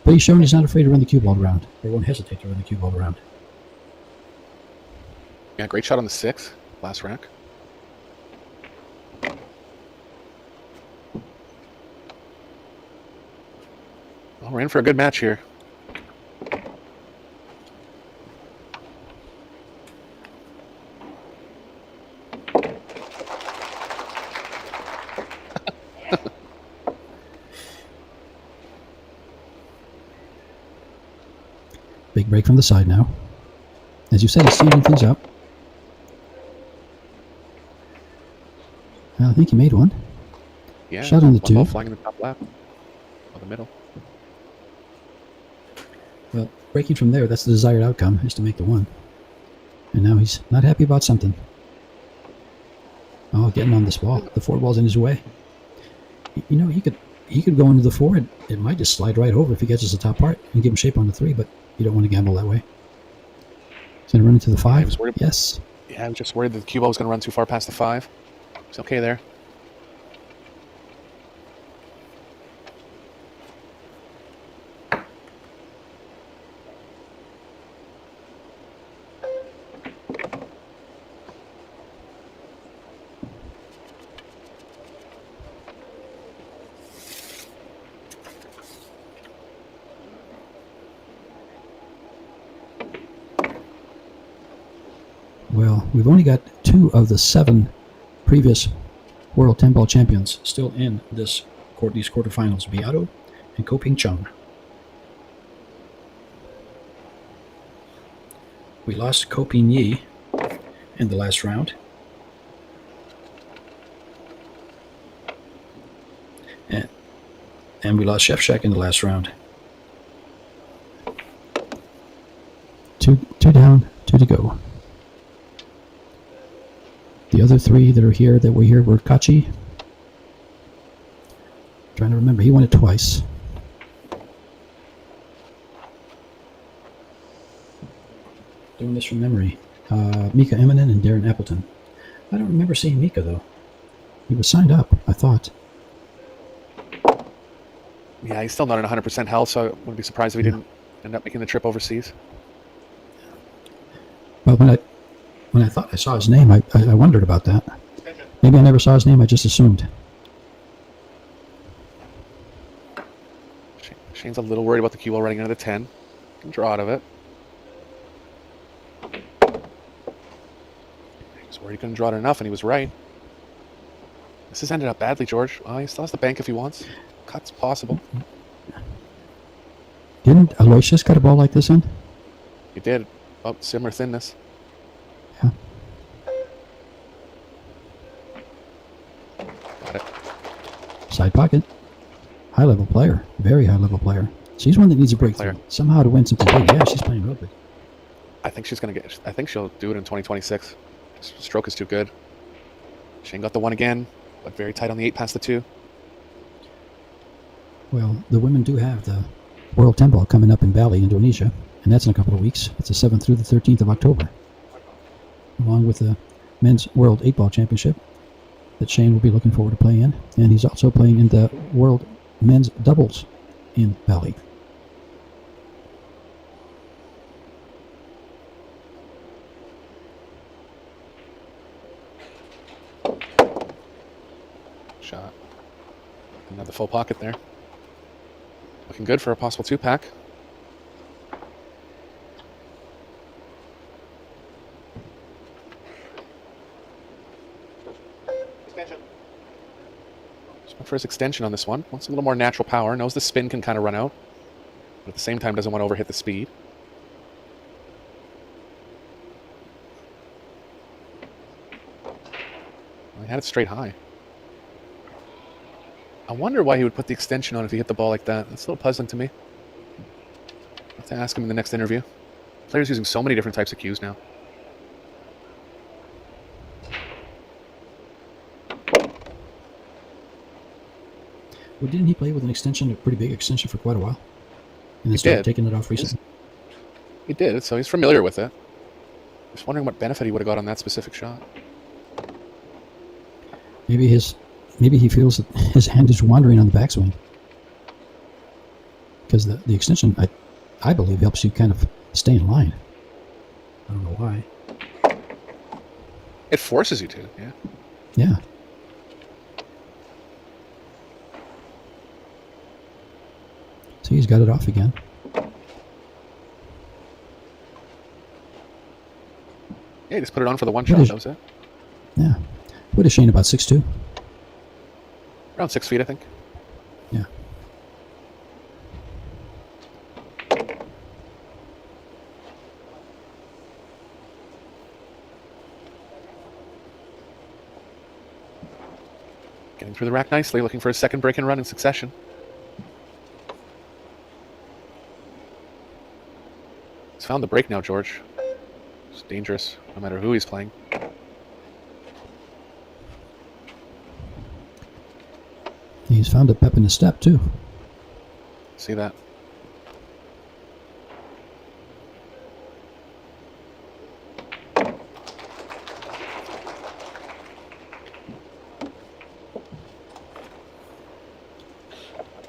But he's shown he's not afraid to run the cue ball around. Or won't hesitate to run the cue ball around. Yeah, great shot on the 6, last rack. Well, we're in for a good match here. Big break from the side now. As you said, he's sealing things up. I think he made one. Yeah, Shot on the one ball 2. flying in the top left. Or the middle. Well, breaking from there, that's the desired outcome, is to make the 1. And now he's not happy about something. Oh, getting on this ball. The 4 ball's in his way. You know, he could go into the 4. It might just slide right over if he catches the top part and give him shape on the 3, but you don't want to gamble that way. He's going to run into the 5. Yes. Yeah, I was just worried that the cue ball was going to run too far past the 5. It's okay there. Well, we've only got 2 of the 7 previous World 10-ball champions still in these quarterfinals, Beato and Koping Chung. We lost Koping Yi in the last round. And we lost Shevchak in the last round. 2 down, 2 to go. The other 3 that were here were Kachi. Trying to remember, he won it twice. Doing this from memory. Mika Eminen and Darren Appleton. I don't remember seeing Mika though. He was signed up, I thought. Yeah, he's still not in 100% health, so I wouldn't be surprised if he didn't end up making the trip overseas. Well, when I thought I saw his name, I wondered about that. Maybe I never saw his name. I just assumed. Shane's a little worried about the cue ball running into the 10. Can draw out of it. He was worried he couldn't draw it enough, and he was right. This has ended up badly, George. Well, he still has the bank if he wants. Cut's possible. Didn't Aloysius got a ball like this in? He did. About similar thinness. Yeah. Got it. Side pocket. High level player. Very high level player. She's one that needs a breakthrough. Somehow to win something big. Yeah, she's playing real good. I think she's going to get... I think she'll do it in 2026. Stroke is too good. Shane got the 1 again, but very tight on the 8 past the 2. Well, the women do have the World 10 Ball coming up in Bali, Indonesia, and that's in a couple of weeks. It's the 7th through the 13th of October, along with the Men's World 8 Ball Championship that Shane will be looking forward to playing in, and he's also playing in the World Men's Doubles in Bali. Shot. Another full pocket there. Looking good for a possible 2-pack. Just went for his extension on this one. Wants a little more natural power. Knows the spin can kind of run out, but at the same time doesn't want to overhit the speed. Well, he had it straight high. I wonder why he would put the extension on if he hit the ball like that. That's a little puzzling to me. I'll have to ask him in the next interview. Players using so many different types of cues now. Well, didn't he play with an extension, a pretty big extension, for quite a while? And then started taking it off recently? He did, so he's familiar with it. Just wondering what benefit he would have got on that specific shot. Maybe he feels that his hand is wandering on the backswing. Because the extension, I believe, helps you kind of stay in line. I don't know why. It forces you to, yeah. Yeah. See, he's got it off again. Yeah, he just put it on for the one shot, that was it. Yeah. What is Shane, about 6'2"? Around 6 feet, I think. Yeah. Getting through the rack nicely, looking for a second break and run in succession. He's found the break now, George. It's dangerous, no matter who he's playing. He's found a pep in his step, too. See that?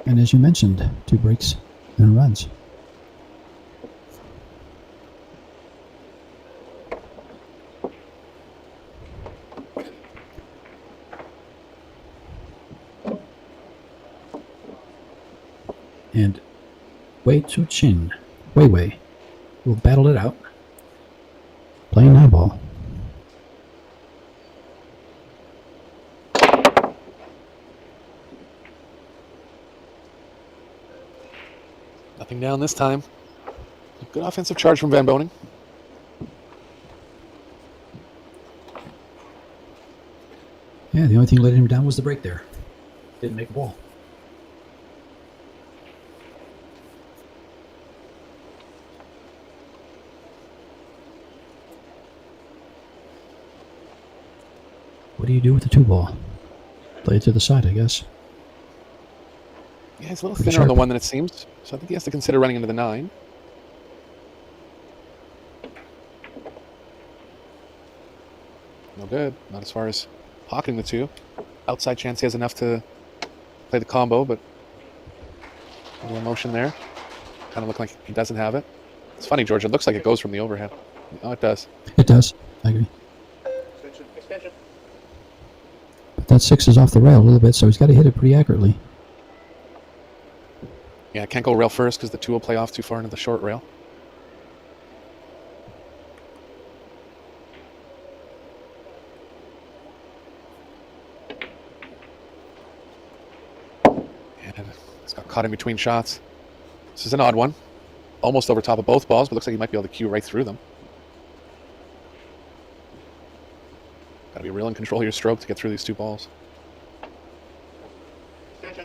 And as you mentioned, 2 breaks and runs. And Wei Tzu Chin, Wei will battle it out, playing 9 ball. Nothing down this time. Good offensive charge from Van Boening. Yeah, the only thing letting him down was the break there. Didn't make a ball. What do you do with the 2 ball? Play it to the side, I guess. Yeah, he's a little thinner on the 1 than it seems, so I think he has to consider running into the 9. No good. Not as far as pocketing the 2. Outside chance he has enough to play the combo, but A little motion there. Kind of look like he doesn't have it. It's funny, George. It looks like it goes from the overhead. Oh, it does. It does. I agree. Extension. But that 6 is off the rail a little bit, so he's got to hit it pretty accurately. Yeah, I can't go rail first because the 2 will play off too far into the short rail. And it's got caught in between shots. This is an odd one. Almost over top of both balls, but looks like he might be able to cue right through them. Got to be real in control of your stroke to get through these 2 balls.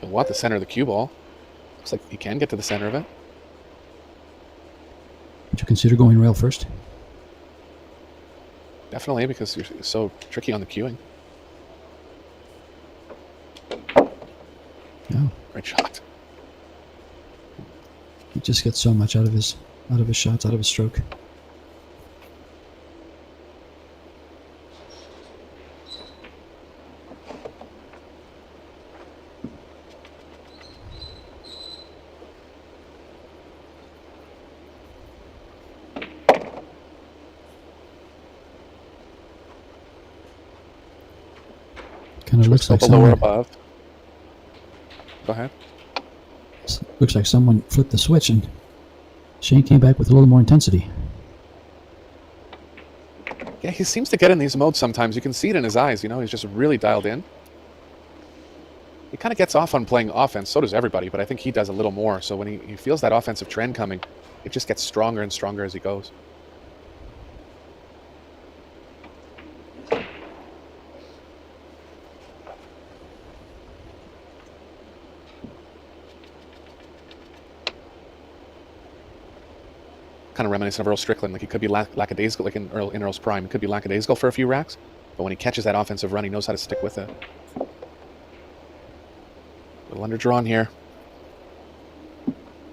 You'll want the center of the cue ball. Looks like he can get to the center of it. Would you consider going rail first? Definitely, because you're so tricky on the cueing. No. Great shot. He just gets so much out of his shots, out of his stroke. Kind of looks like below or someone, above. Go ahead. looks like someone flipped the switch and Shane came back with a little more intensity. Yeah, he seems to get in these modes sometimes. You can see it in his eyes, he's just really dialed in. He kind of gets off on playing offense, so does everybody, but I think he does a little more. So when he feels that offensive trend coming, it just gets stronger and stronger as he goes. Kind of reminiscent of Earl Strickland. Like he could be lackadaisical, like in Earl's prime. He could be lackadaisical for a few racks, but when he catches that offensive run, he knows how to stick with it. A little underdrawn here.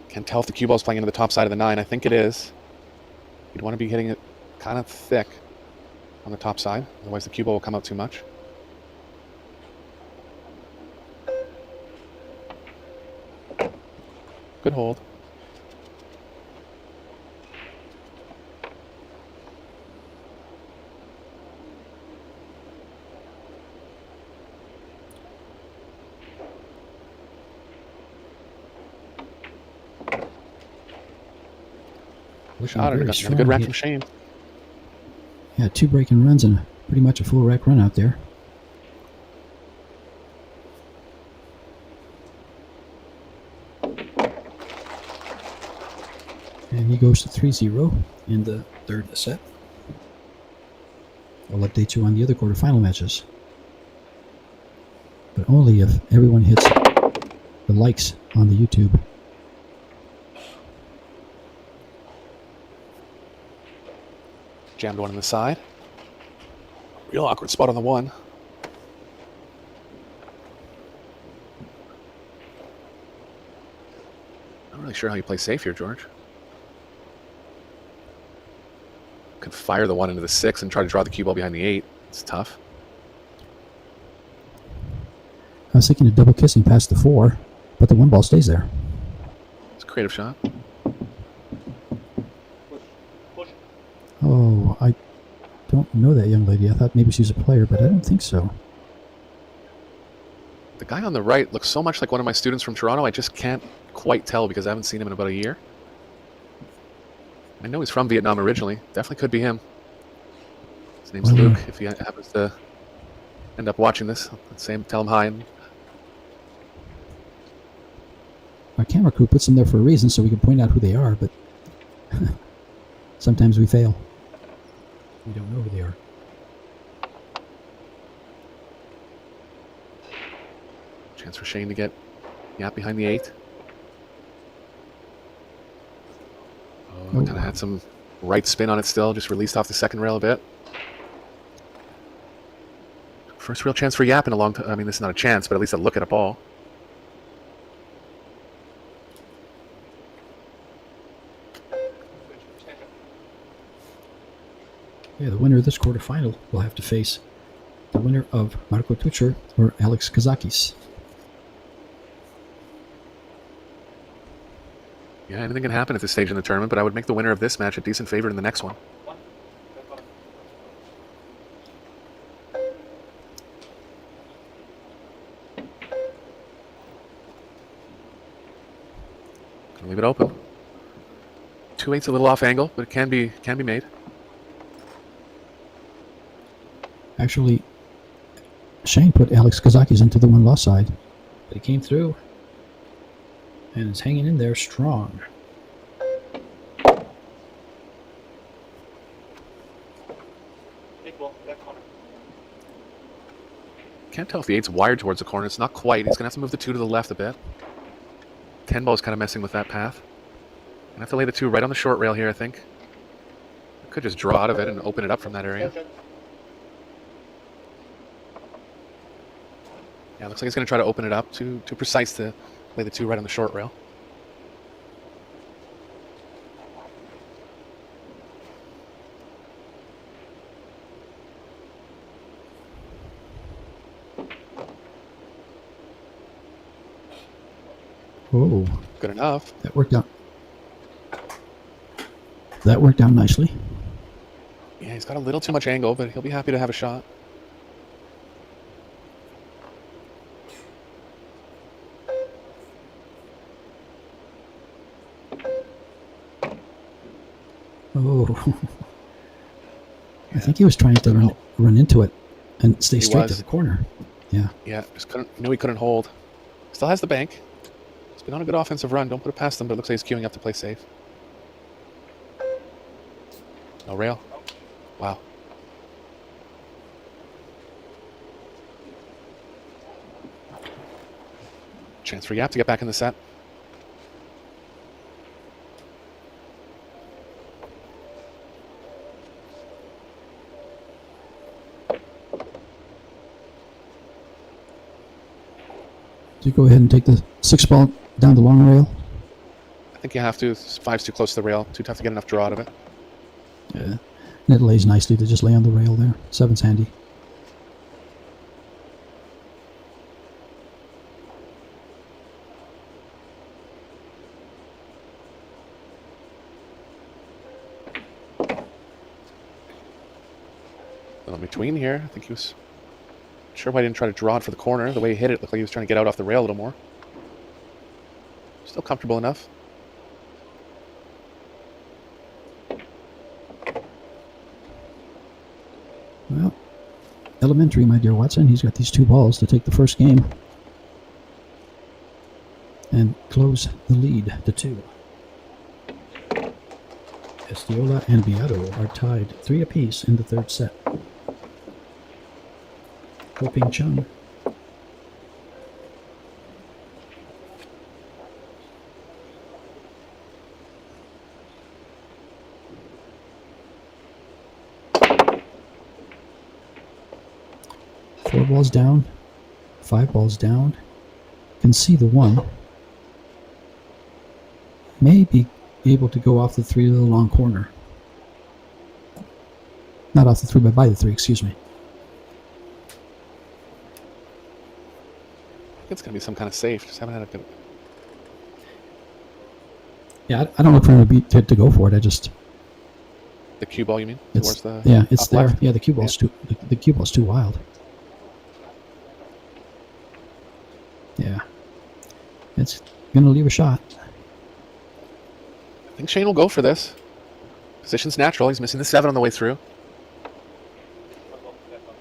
Can't tell if the cue ball's playing into the top side of the 9. I think it is. You'd want to be hitting it kind of thick on the top side, otherwise the cue ball will come out too much. Good hold. Shot it. Got a good rack from Shane. Yeah, 2 breaking runs and pretty much a full rack run out there. And he goes to 3-0 in the 3rd set. I'll update you on the other quarterfinal matches. But only if everyone hits the likes on the YouTube. Jammed one on the side. Real awkward spot on the 1. Not really sure how you play safe here, George. Could fire the 1 into the 6 and try to draw the cue ball behind the 8. It's tough. I was thinking of double kissing past the 4, but the 1 ball stays there. It's a creative shot. Oh, I don't know that young lady. I thought maybe she's a player, but I don't think so. The guy on the right looks so much like one of my students from Toronto, I just can't quite tell because I haven't seen him in about a year. I know he's from Vietnam originally. Definitely could be him. His name's Luke. If he happens to end up watching this, let's say, tell him hi. And Our camera crew puts them there for a reason so we can point out who they are, but sometimes we fail. We don't know who they are. chance for Shane to get Yapp behind the 8. Oh, kind of had some right spin on it still, just released off the second rail a bit. First real chance for Yapp in a long time. I mean, this is not a chance, but at least a look at a ball. Yeah, the winner of this quarterfinal will have to face the winner of Marco Tucher or Alex Kazakis. Yeah, anything can happen at this stage in the tournament, but I would make the winner of this match a decent favorite in the next one. Gonna leave it open. 2-8's a little off angle, but it can be made. Actually, Shane put Alex Kazaki's into the one-loss side, but he came through and is hanging in there strong. Big ball, left corner. Can't tell if the 8's wired towards the corner. It's not quite. He's going to have to move the 2 to the left a bit. 10 ball is kind of messing with that path. Gonna have to lay the 2 right on the short rail here, I think. Could just draw out of it and open it up from that area. Extension. Yeah, looks like he's going to try to open it up. Too precise to lay the 2 right on the short rail. Oh, Good enough. that worked out. That worked out nicely. Yeah, he's got a little too much angle, but he'll be happy to have a shot. Oh, I think he was trying to run into it and stay straight to the corner. Yeah. Yeah, just knew he couldn't hold. Still has the bank. He's been on a good offensive run. Don't put it past him, but it looks like he's queuing up to play safe. No rail. Wow. Chance for Yapp to get back in the set. Do you go ahead and take the 6 ball down the long rail? I think you have to. 5's too close to the rail. Too tough to get enough draw out of it. Yeah. And it lays nicely to just lay on the rail there. 7's handy. A little between here. I think he was... Sure why he didn't try to draw it for the corner. The way he hit it looked like he was trying to get out off the rail a little more. Still comfortable enough. Well, elementary, my dear Watson. He's got these 2 balls to take the first game and close the lead to 2. Estiola and Beato are tied 3 apiece in the 3rd set. Hoping Chung. Four balls down, 5 balls down. Can see the 1. May be able to go off the 3 to the long corner. Not off the 3, but by the 3, excuse me. I think it's going to be some kind of safe. Just haven't had a good... Yeah, I don't look for him to go for it. I just... The cue ball, you mean? It's, Towards the yeah, it's up there. left? Yeah, the cue ball's too... The cue ball's too wild. Yeah. It's going to leave a shot. I think Shane will go for this. Position's natural. He's missing the 7 on the way through. One ball, left corner.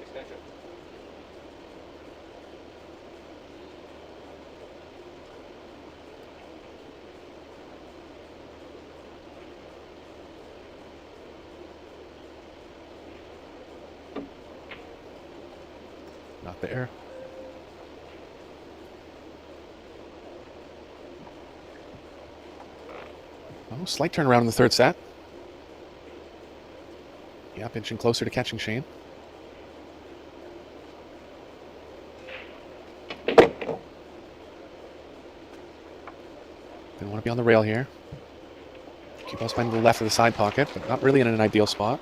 Extension. Not there. Oh, slight turnaround in the 3rd set. Yep, inching closer to catching Shane. Didn't want to be on the rail here. Keep us behind the left of the side pocket, but not really in an ideal spot.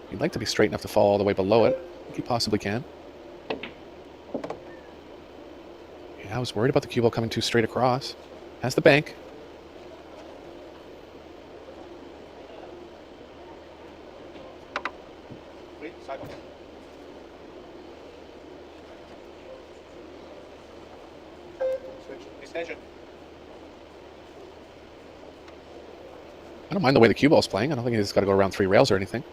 You'd like to be straight enough to fall all the way below it. think he possibly can. Yeah, I was worried about the cue ball coming too straight across. Has the bank. Three, sidebox. Switch. Extension. I don't mind the way the cue ball's playing. I don't think he's got to go around 3 rails or anything.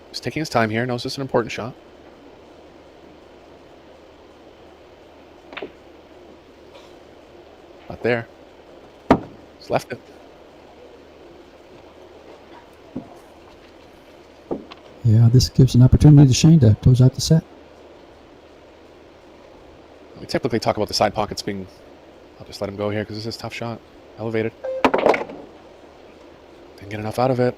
He's taking his time here. Knows this is an important shot. Not there. He's left it. Yeah, this gives an opportunity to Shane to close out the set. We typically talk about the side pockets being... I'll just let him go here because this is a tough shot. Elevated. Didn't get enough out of it.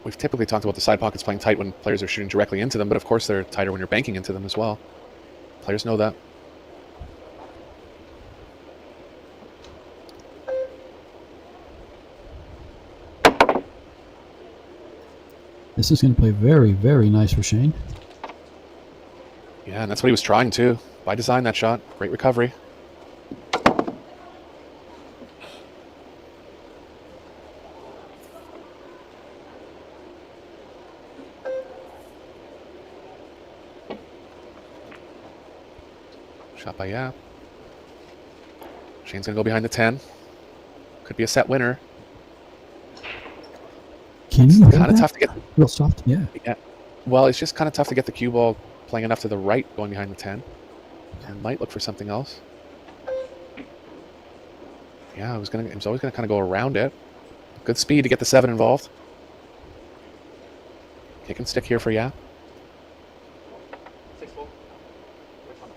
We've typically talked about the side pockets playing tight when players are shooting directly into them, but of course they're tighter when you're banking into them as well. Players know that. This is going to play very, very nice for Shane. Yeah, and that's what he was trying to. By design, that shot. Great recovery. Shot by Yapp. Shane's going to go behind the 10. Could be a set winner. Can you hold Kind of that? tough to get... Real soft, yeah. Yeah. Well, it's just kind of tough to get the cue ball playing enough to the right going behind the 10. And might look for something else. Yeah, he was always gonna kind of go around it. Good speed to get the 7 involved. Kick and stick here for Yapp. 6-4. Wait, come on.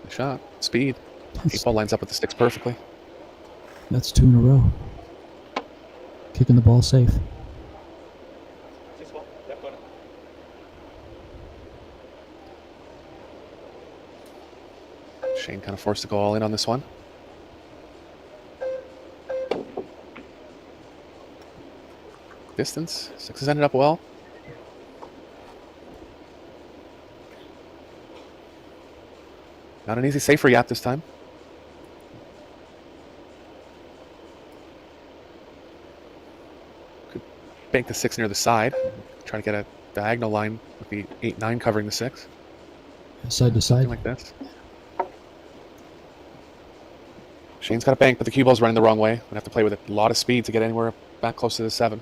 The shot. Speed. 8 ball lines up with the sticks perfectly. That's 2 in a row. Kicking the ball safe. 6-4. Left corner. Shane kind of forced to go all in on this one. Distance. 6 has ended up well. Not an easy save for Yapp this time. Could bank the 6 near the side. Try to get a diagonal line with the 8-9 covering the 6. Side to side. Something like this. Shane's got a bank, but the cue ball's running the wrong way. Gonna have to play with a lot of speed to get anywhere back close to the 7.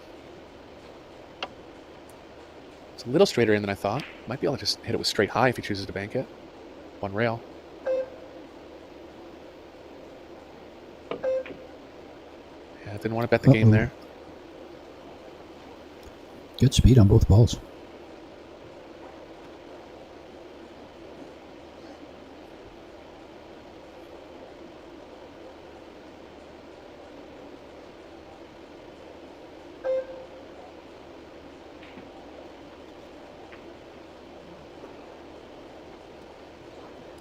It's a little straighter in than I thought. Might be able to just hit it with straight high if he chooses to bank it. 1 rail. Yeah, didn't want to bet the game there. Good speed on both balls.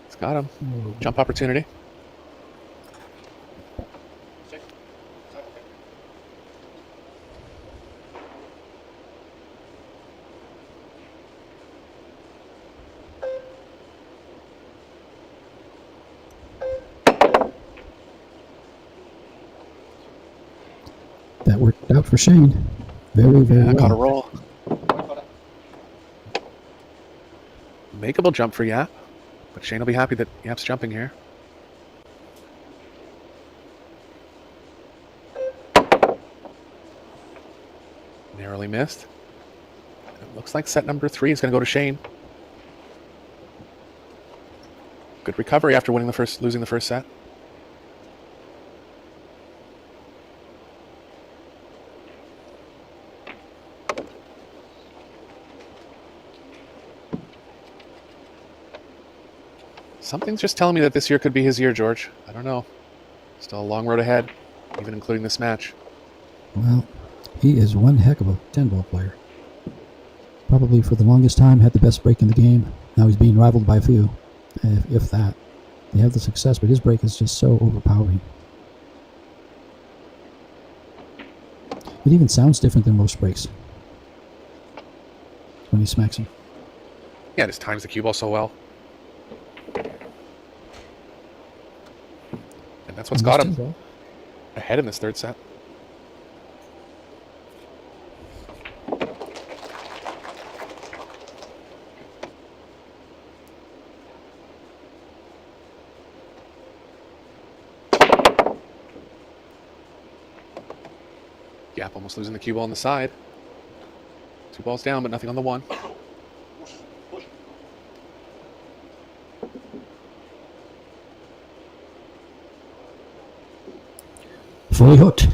It's got him. Jump opportunity. 6. Side, okay. That worked out for Shane. Very, very Yeah, caught a well. roll. 1 corner. Makeable jump for Yapp. But Shane will be happy that Yapp's jumping here. Narrowly missed. It looks like set number 3 is going to go to Shane. Good recovery after losing the first set. Something's just telling me that this year could be his year, George. I don't know. Still a long road ahead, even including this match. Well, he is one heck of a 10-ball player. Probably for the longest time had the best break in the game. Now he's being rivaled by a few, if that. They have the success, but his break is just so overpowering. It even sounds different than most breaks when he smacks him. Yeah, just times the cue ball so well. And that's what's got him ahead in this third set. Yapp almost losing the cue ball on the side. 2 balls down, but nothing on the 1. Fully hooked.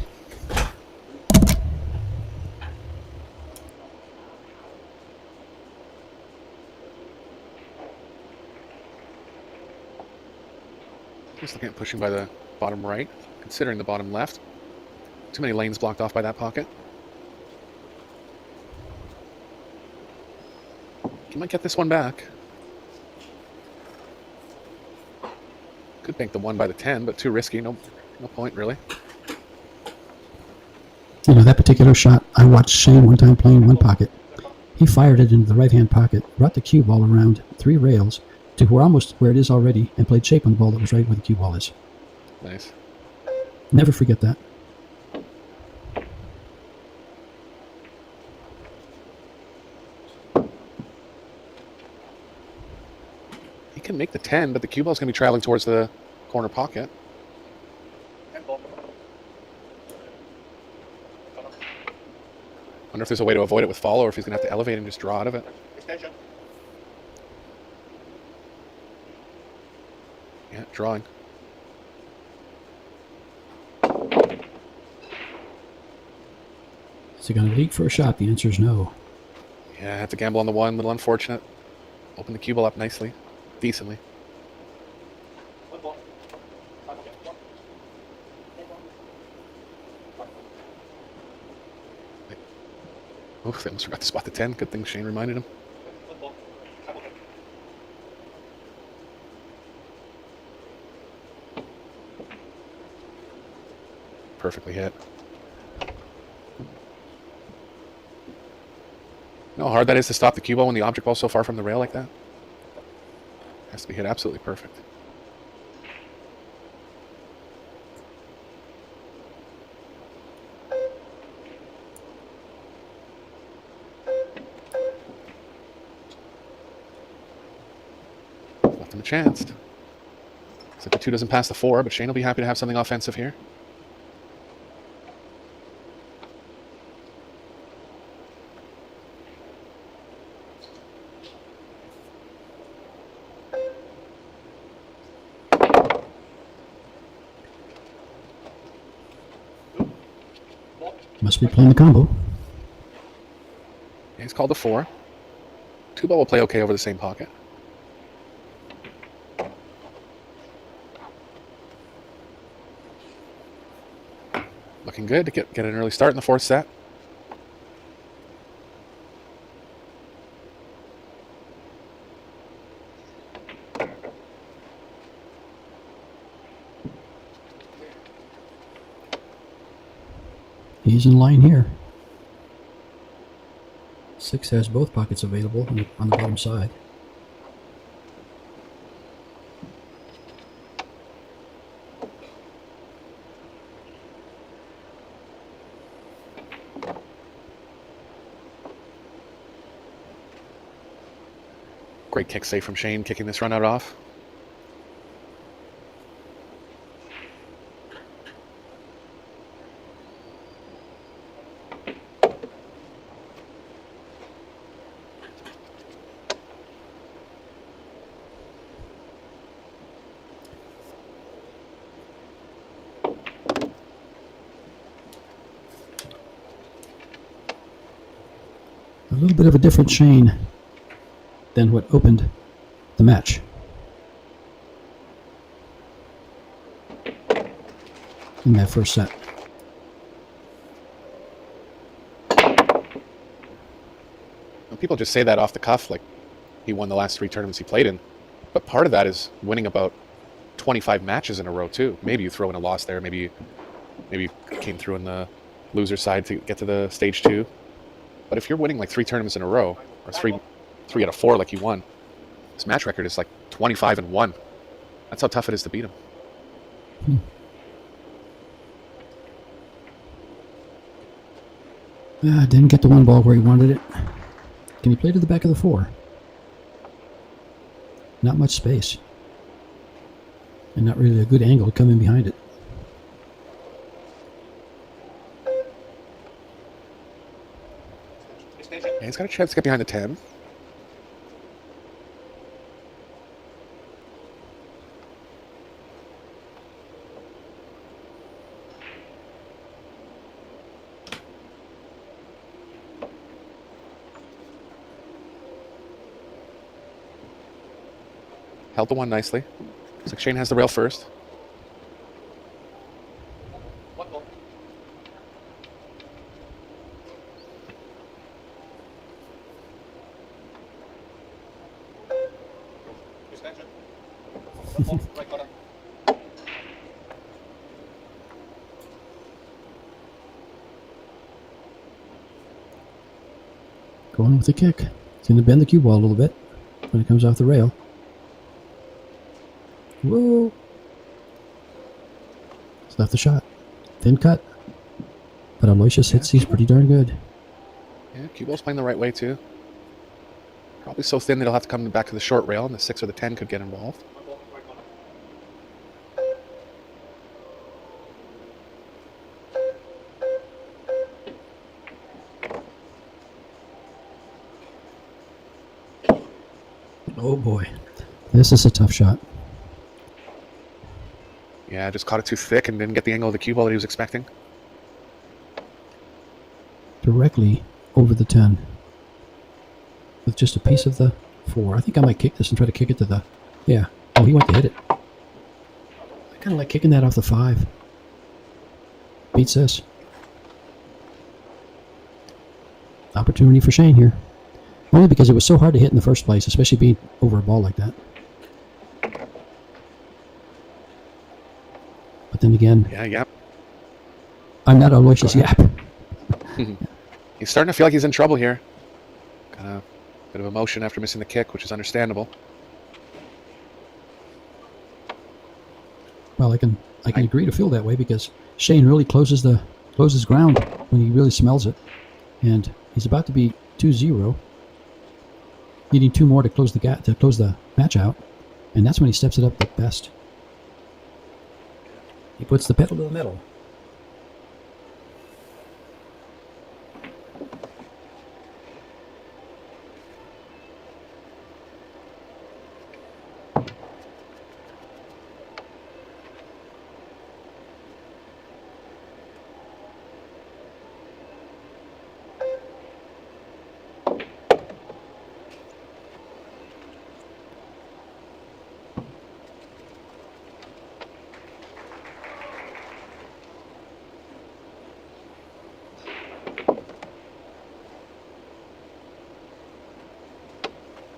Just looking at pushing by the bottom right, considering the bottom left. Too many lanes blocked off by that pocket. He might get this one back. Could bank the 1 by the 10, but too risky. No point, really. You know, that particular shot, I watched Shane one time playing one pocket. He fired it into the right-hand pocket, brought the cue ball around 3 rails to almost where it is already, and played shape on the ball that was right where the cue ball is. Nice. Never forget that. He can make the 10, but the cue ball's going to be traveling towards the corner pocket. Handball. Wonder if there's a way to avoid it with follow, or if he's going to have to elevate and just draw out of it. Extension. Yeah, drawing. Is he going to leak for a shot? The answer is no. Yeah, had to gamble on the 1. Little unfortunate. Open the cue ball up nicely. Decently. 1 ball. Side pocket. 1. Oof, they almost forgot to spot the 10. Good thing Shane reminded him. 1 ball. Side pocket. Perfectly hit. You know how hard that is to stop the cue ball when the object ball's so far from the rail like that? Has to be hit absolutely perfect. Left him a chance. So the 2 doesn't pass the 4, but Shane will be happy to have something offensive here. Must be playing the combo. Yeah, he's called the 4. 2 ball will play okay over the same pocket. Looking good to get an early start in the 4th set. He's in line here. 6 has both pockets available on the bottom side. Great kick save from Shane, kicking this run out off. A little bit of a different Shane than what opened the match. In that first set. And people just say that off the cuff, like he won the last 3 tournaments he played in. But part of that is winning about 25 matches in a row too. Maybe you throw in a loss there. Maybe you came through in the loser side to get to the stage 2. But if you're winning like 3 tournaments in a row, or three out of 4 like you won, his match record is like 25-1. That's how tough it is to beat him. Didn't get the 1 ball where he wanted it. Can he play to the back of the 4? Not much space. And not really a good angle to come in behind it. Yeah, he's got a chance to get behind the 10. Held the 1 nicely. Looks like Shane has the rail first. One ball. Extension. One ball, right bottom. Going with the kick. It's going to bend the cue ball a little bit when it comes off the rail. Whoa! It's left the shot. Thin cut. But Aloysius hits these pretty darn good. Yeah, cue ball's playing the right way too. Probably so thin that he'll have to come back to the short rail, and the 6 or the 10 could get involved. One ball, right bottom. Oh boy. This is a tough shot. Yeah, just caught it too thick and didn't get the angle of the cue ball that he was expecting. Directly over the 10. With just a piece of the 4. I think I might kick this and try to kick it to the... Yeah. Oh, he went to hit it. I kind of like kicking that off the 5. Beats this. Opportunity for Shane here. Only because it was so hard to hit in the first place, especially being over a ball like that. But then again... Yeah, Yapp. I'm not Aloysius Yapp. He's starting to feel like he's in trouble here. Kind of bit of emotion after missing the kick, which is understandable. Well, I can agree to feel that way because Shane really closes ground when he really smells it, and he's about to be 2-0, needing 2 more to close the match out, and that's when he steps it up the best. He puts the pedal to the metal.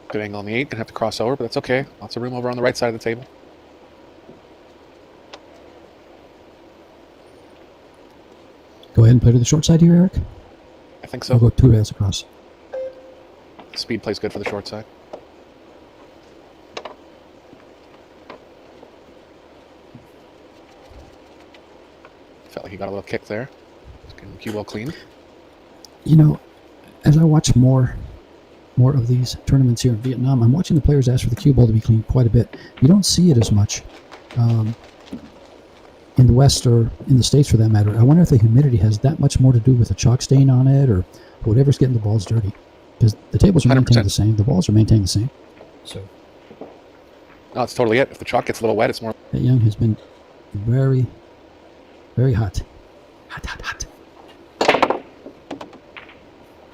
Good angle on the 8. Gonna have to cross over, but that's okay. Lots of room over on the right side of the table. Go ahead and play to the short side here, Eric. I think I'll so. go 2 rails across. Speed plays good for the short side. Felt like he got a little kick there. Just getting the cue ball clean. You know, as I watch more of these tournaments here in Vietnam, I'm watching the players ask for the cue ball to be cleaned quite a bit. You don't see it as much in the West or in the States for that matter. I wonder if the humidity has that much more to do with a chalk stain on it or whatever's getting the balls dirty. Because the tables are 100%. maintained the same, the balls are maintained the same. So No, that's totally it. If the chalk gets a little wet, it's more... that young has been very, very hot. Hot, hot, hot.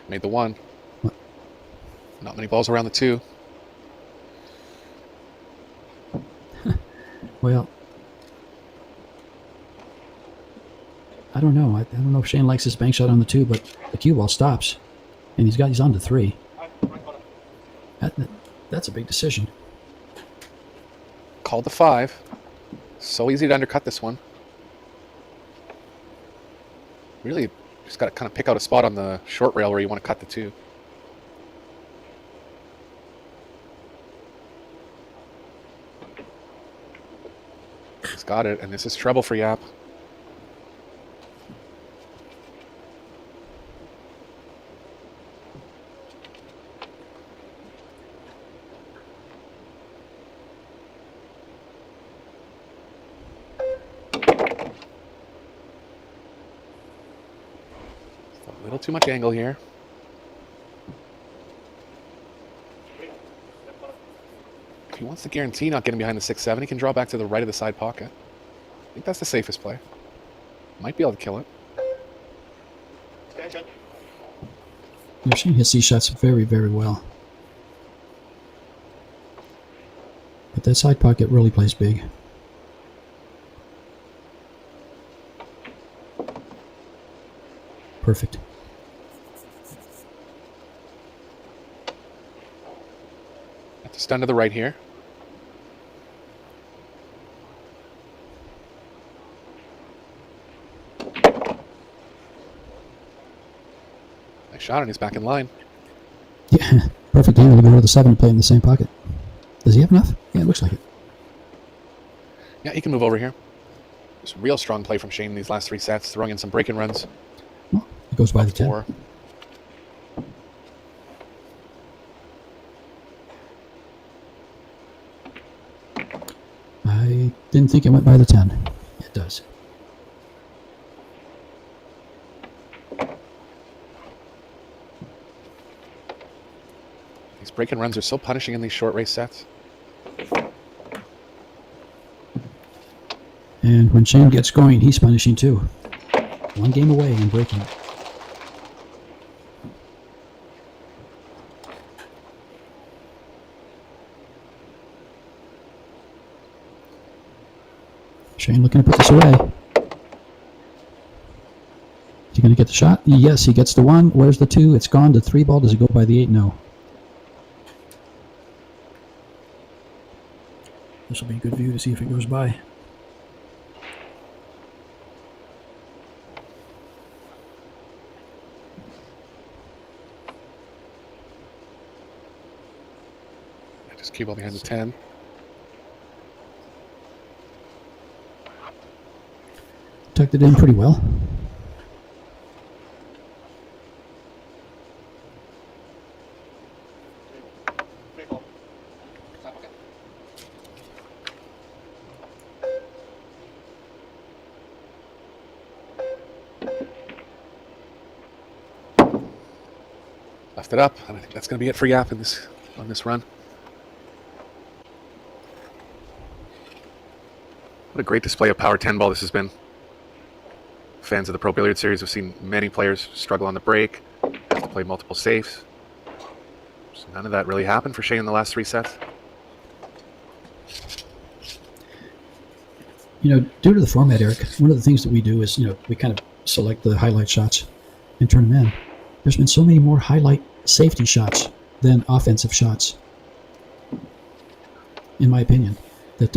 Made the 1. What? Not many balls around the 2. Well, I don't know. I don't know if Shane likes his bank shot on the 2, but the cue ball stops, and he's on to 3. That's a big decision. Called the 5. So easy to undercut this one. Really, just got to kind of pick out a spot on the short rail where you want to cut the 2. He's got it, and this is trouble for Yapp. A little too much angle here. If he wants to guarantee not getting behind the 6-7, he can draw back to the right of the side pocket. I think that's the safest play. Might be able to kill it. Extension. Yeah, Shane hits these shots very, very well. But that side pocket really plays big. Perfect. Got the stun to the right here. Nice shot, and he's back in line. Yeah, perfect angle to go to the 7 and play in the same pocket. Does he have enough? Yeah, it looks like it. Yeah, he can move over here. Just real strong play from Shane in these last 3 sets, throwing in some break-in runs. Well, it goes by the 10. 4. I didn't think it went by the 10. It does. These break-in runs are so punishing in these short race sets. And when Shane gets going, he's punishing too. 1 game away and breaking. Shane looking to put this away. Is he going to get the shot? Yes, he gets the 1. Where's the 2? It's gone. The 3 ball. Does it go by the 8? No. This will be a good view to see if it goes by. Just keep on behind the 10. Tucked it in pretty well. Free ball. Side pocket. Left it up, and I think that's going to be it for Yapp on this run. What a great display of power 10 ball this has been. Fans of the Pro Billiard Series have seen many players struggle on the break, have to play multiple safes. So none of that really happened for Shane in the last 3 sets. You know, due to the format, Eric, one of the things that we do is, we kind of select the highlight shots and turn them in. There's been so many more highlight safety shots than offensive shots, in my opinion. That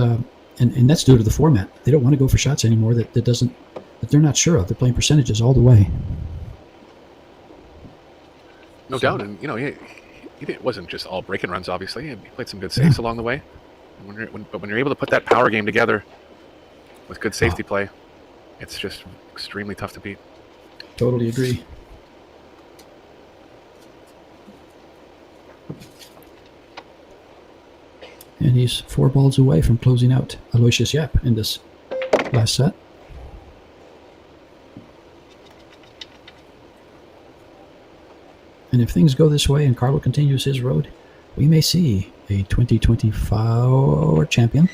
and that's due to the format. They don't want to go for shots anymore that they're not sure of. They're playing percentages all the way. No doubt, and it wasn't just all break-in runs. Obviously, he played some good saves along the way. And when you're able to put that power game together with good safety play, it's just extremely tough to beat. Totally agree. And he's 4 balls away from closing out Aloysius Yapp in this last set. And if things go this way and Carlo continues his road, we may see a 2024 champion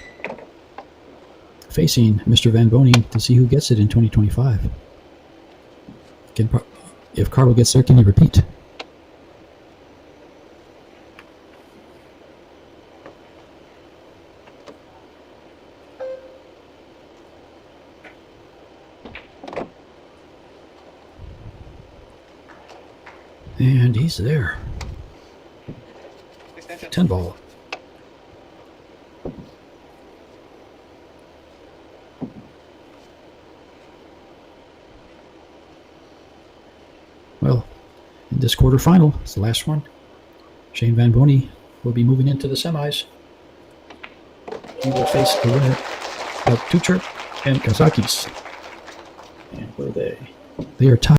facing Mr. Van Boening to see who gets it in 2025. If Carlo gets there, can he repeat? And he's there. Extension. 10 ball. In this quarterfinal, it's the last one. Shane Van Boening will be moving into the semis. He will face the winner of Tucher and Kazakis. And where are they? They are tied.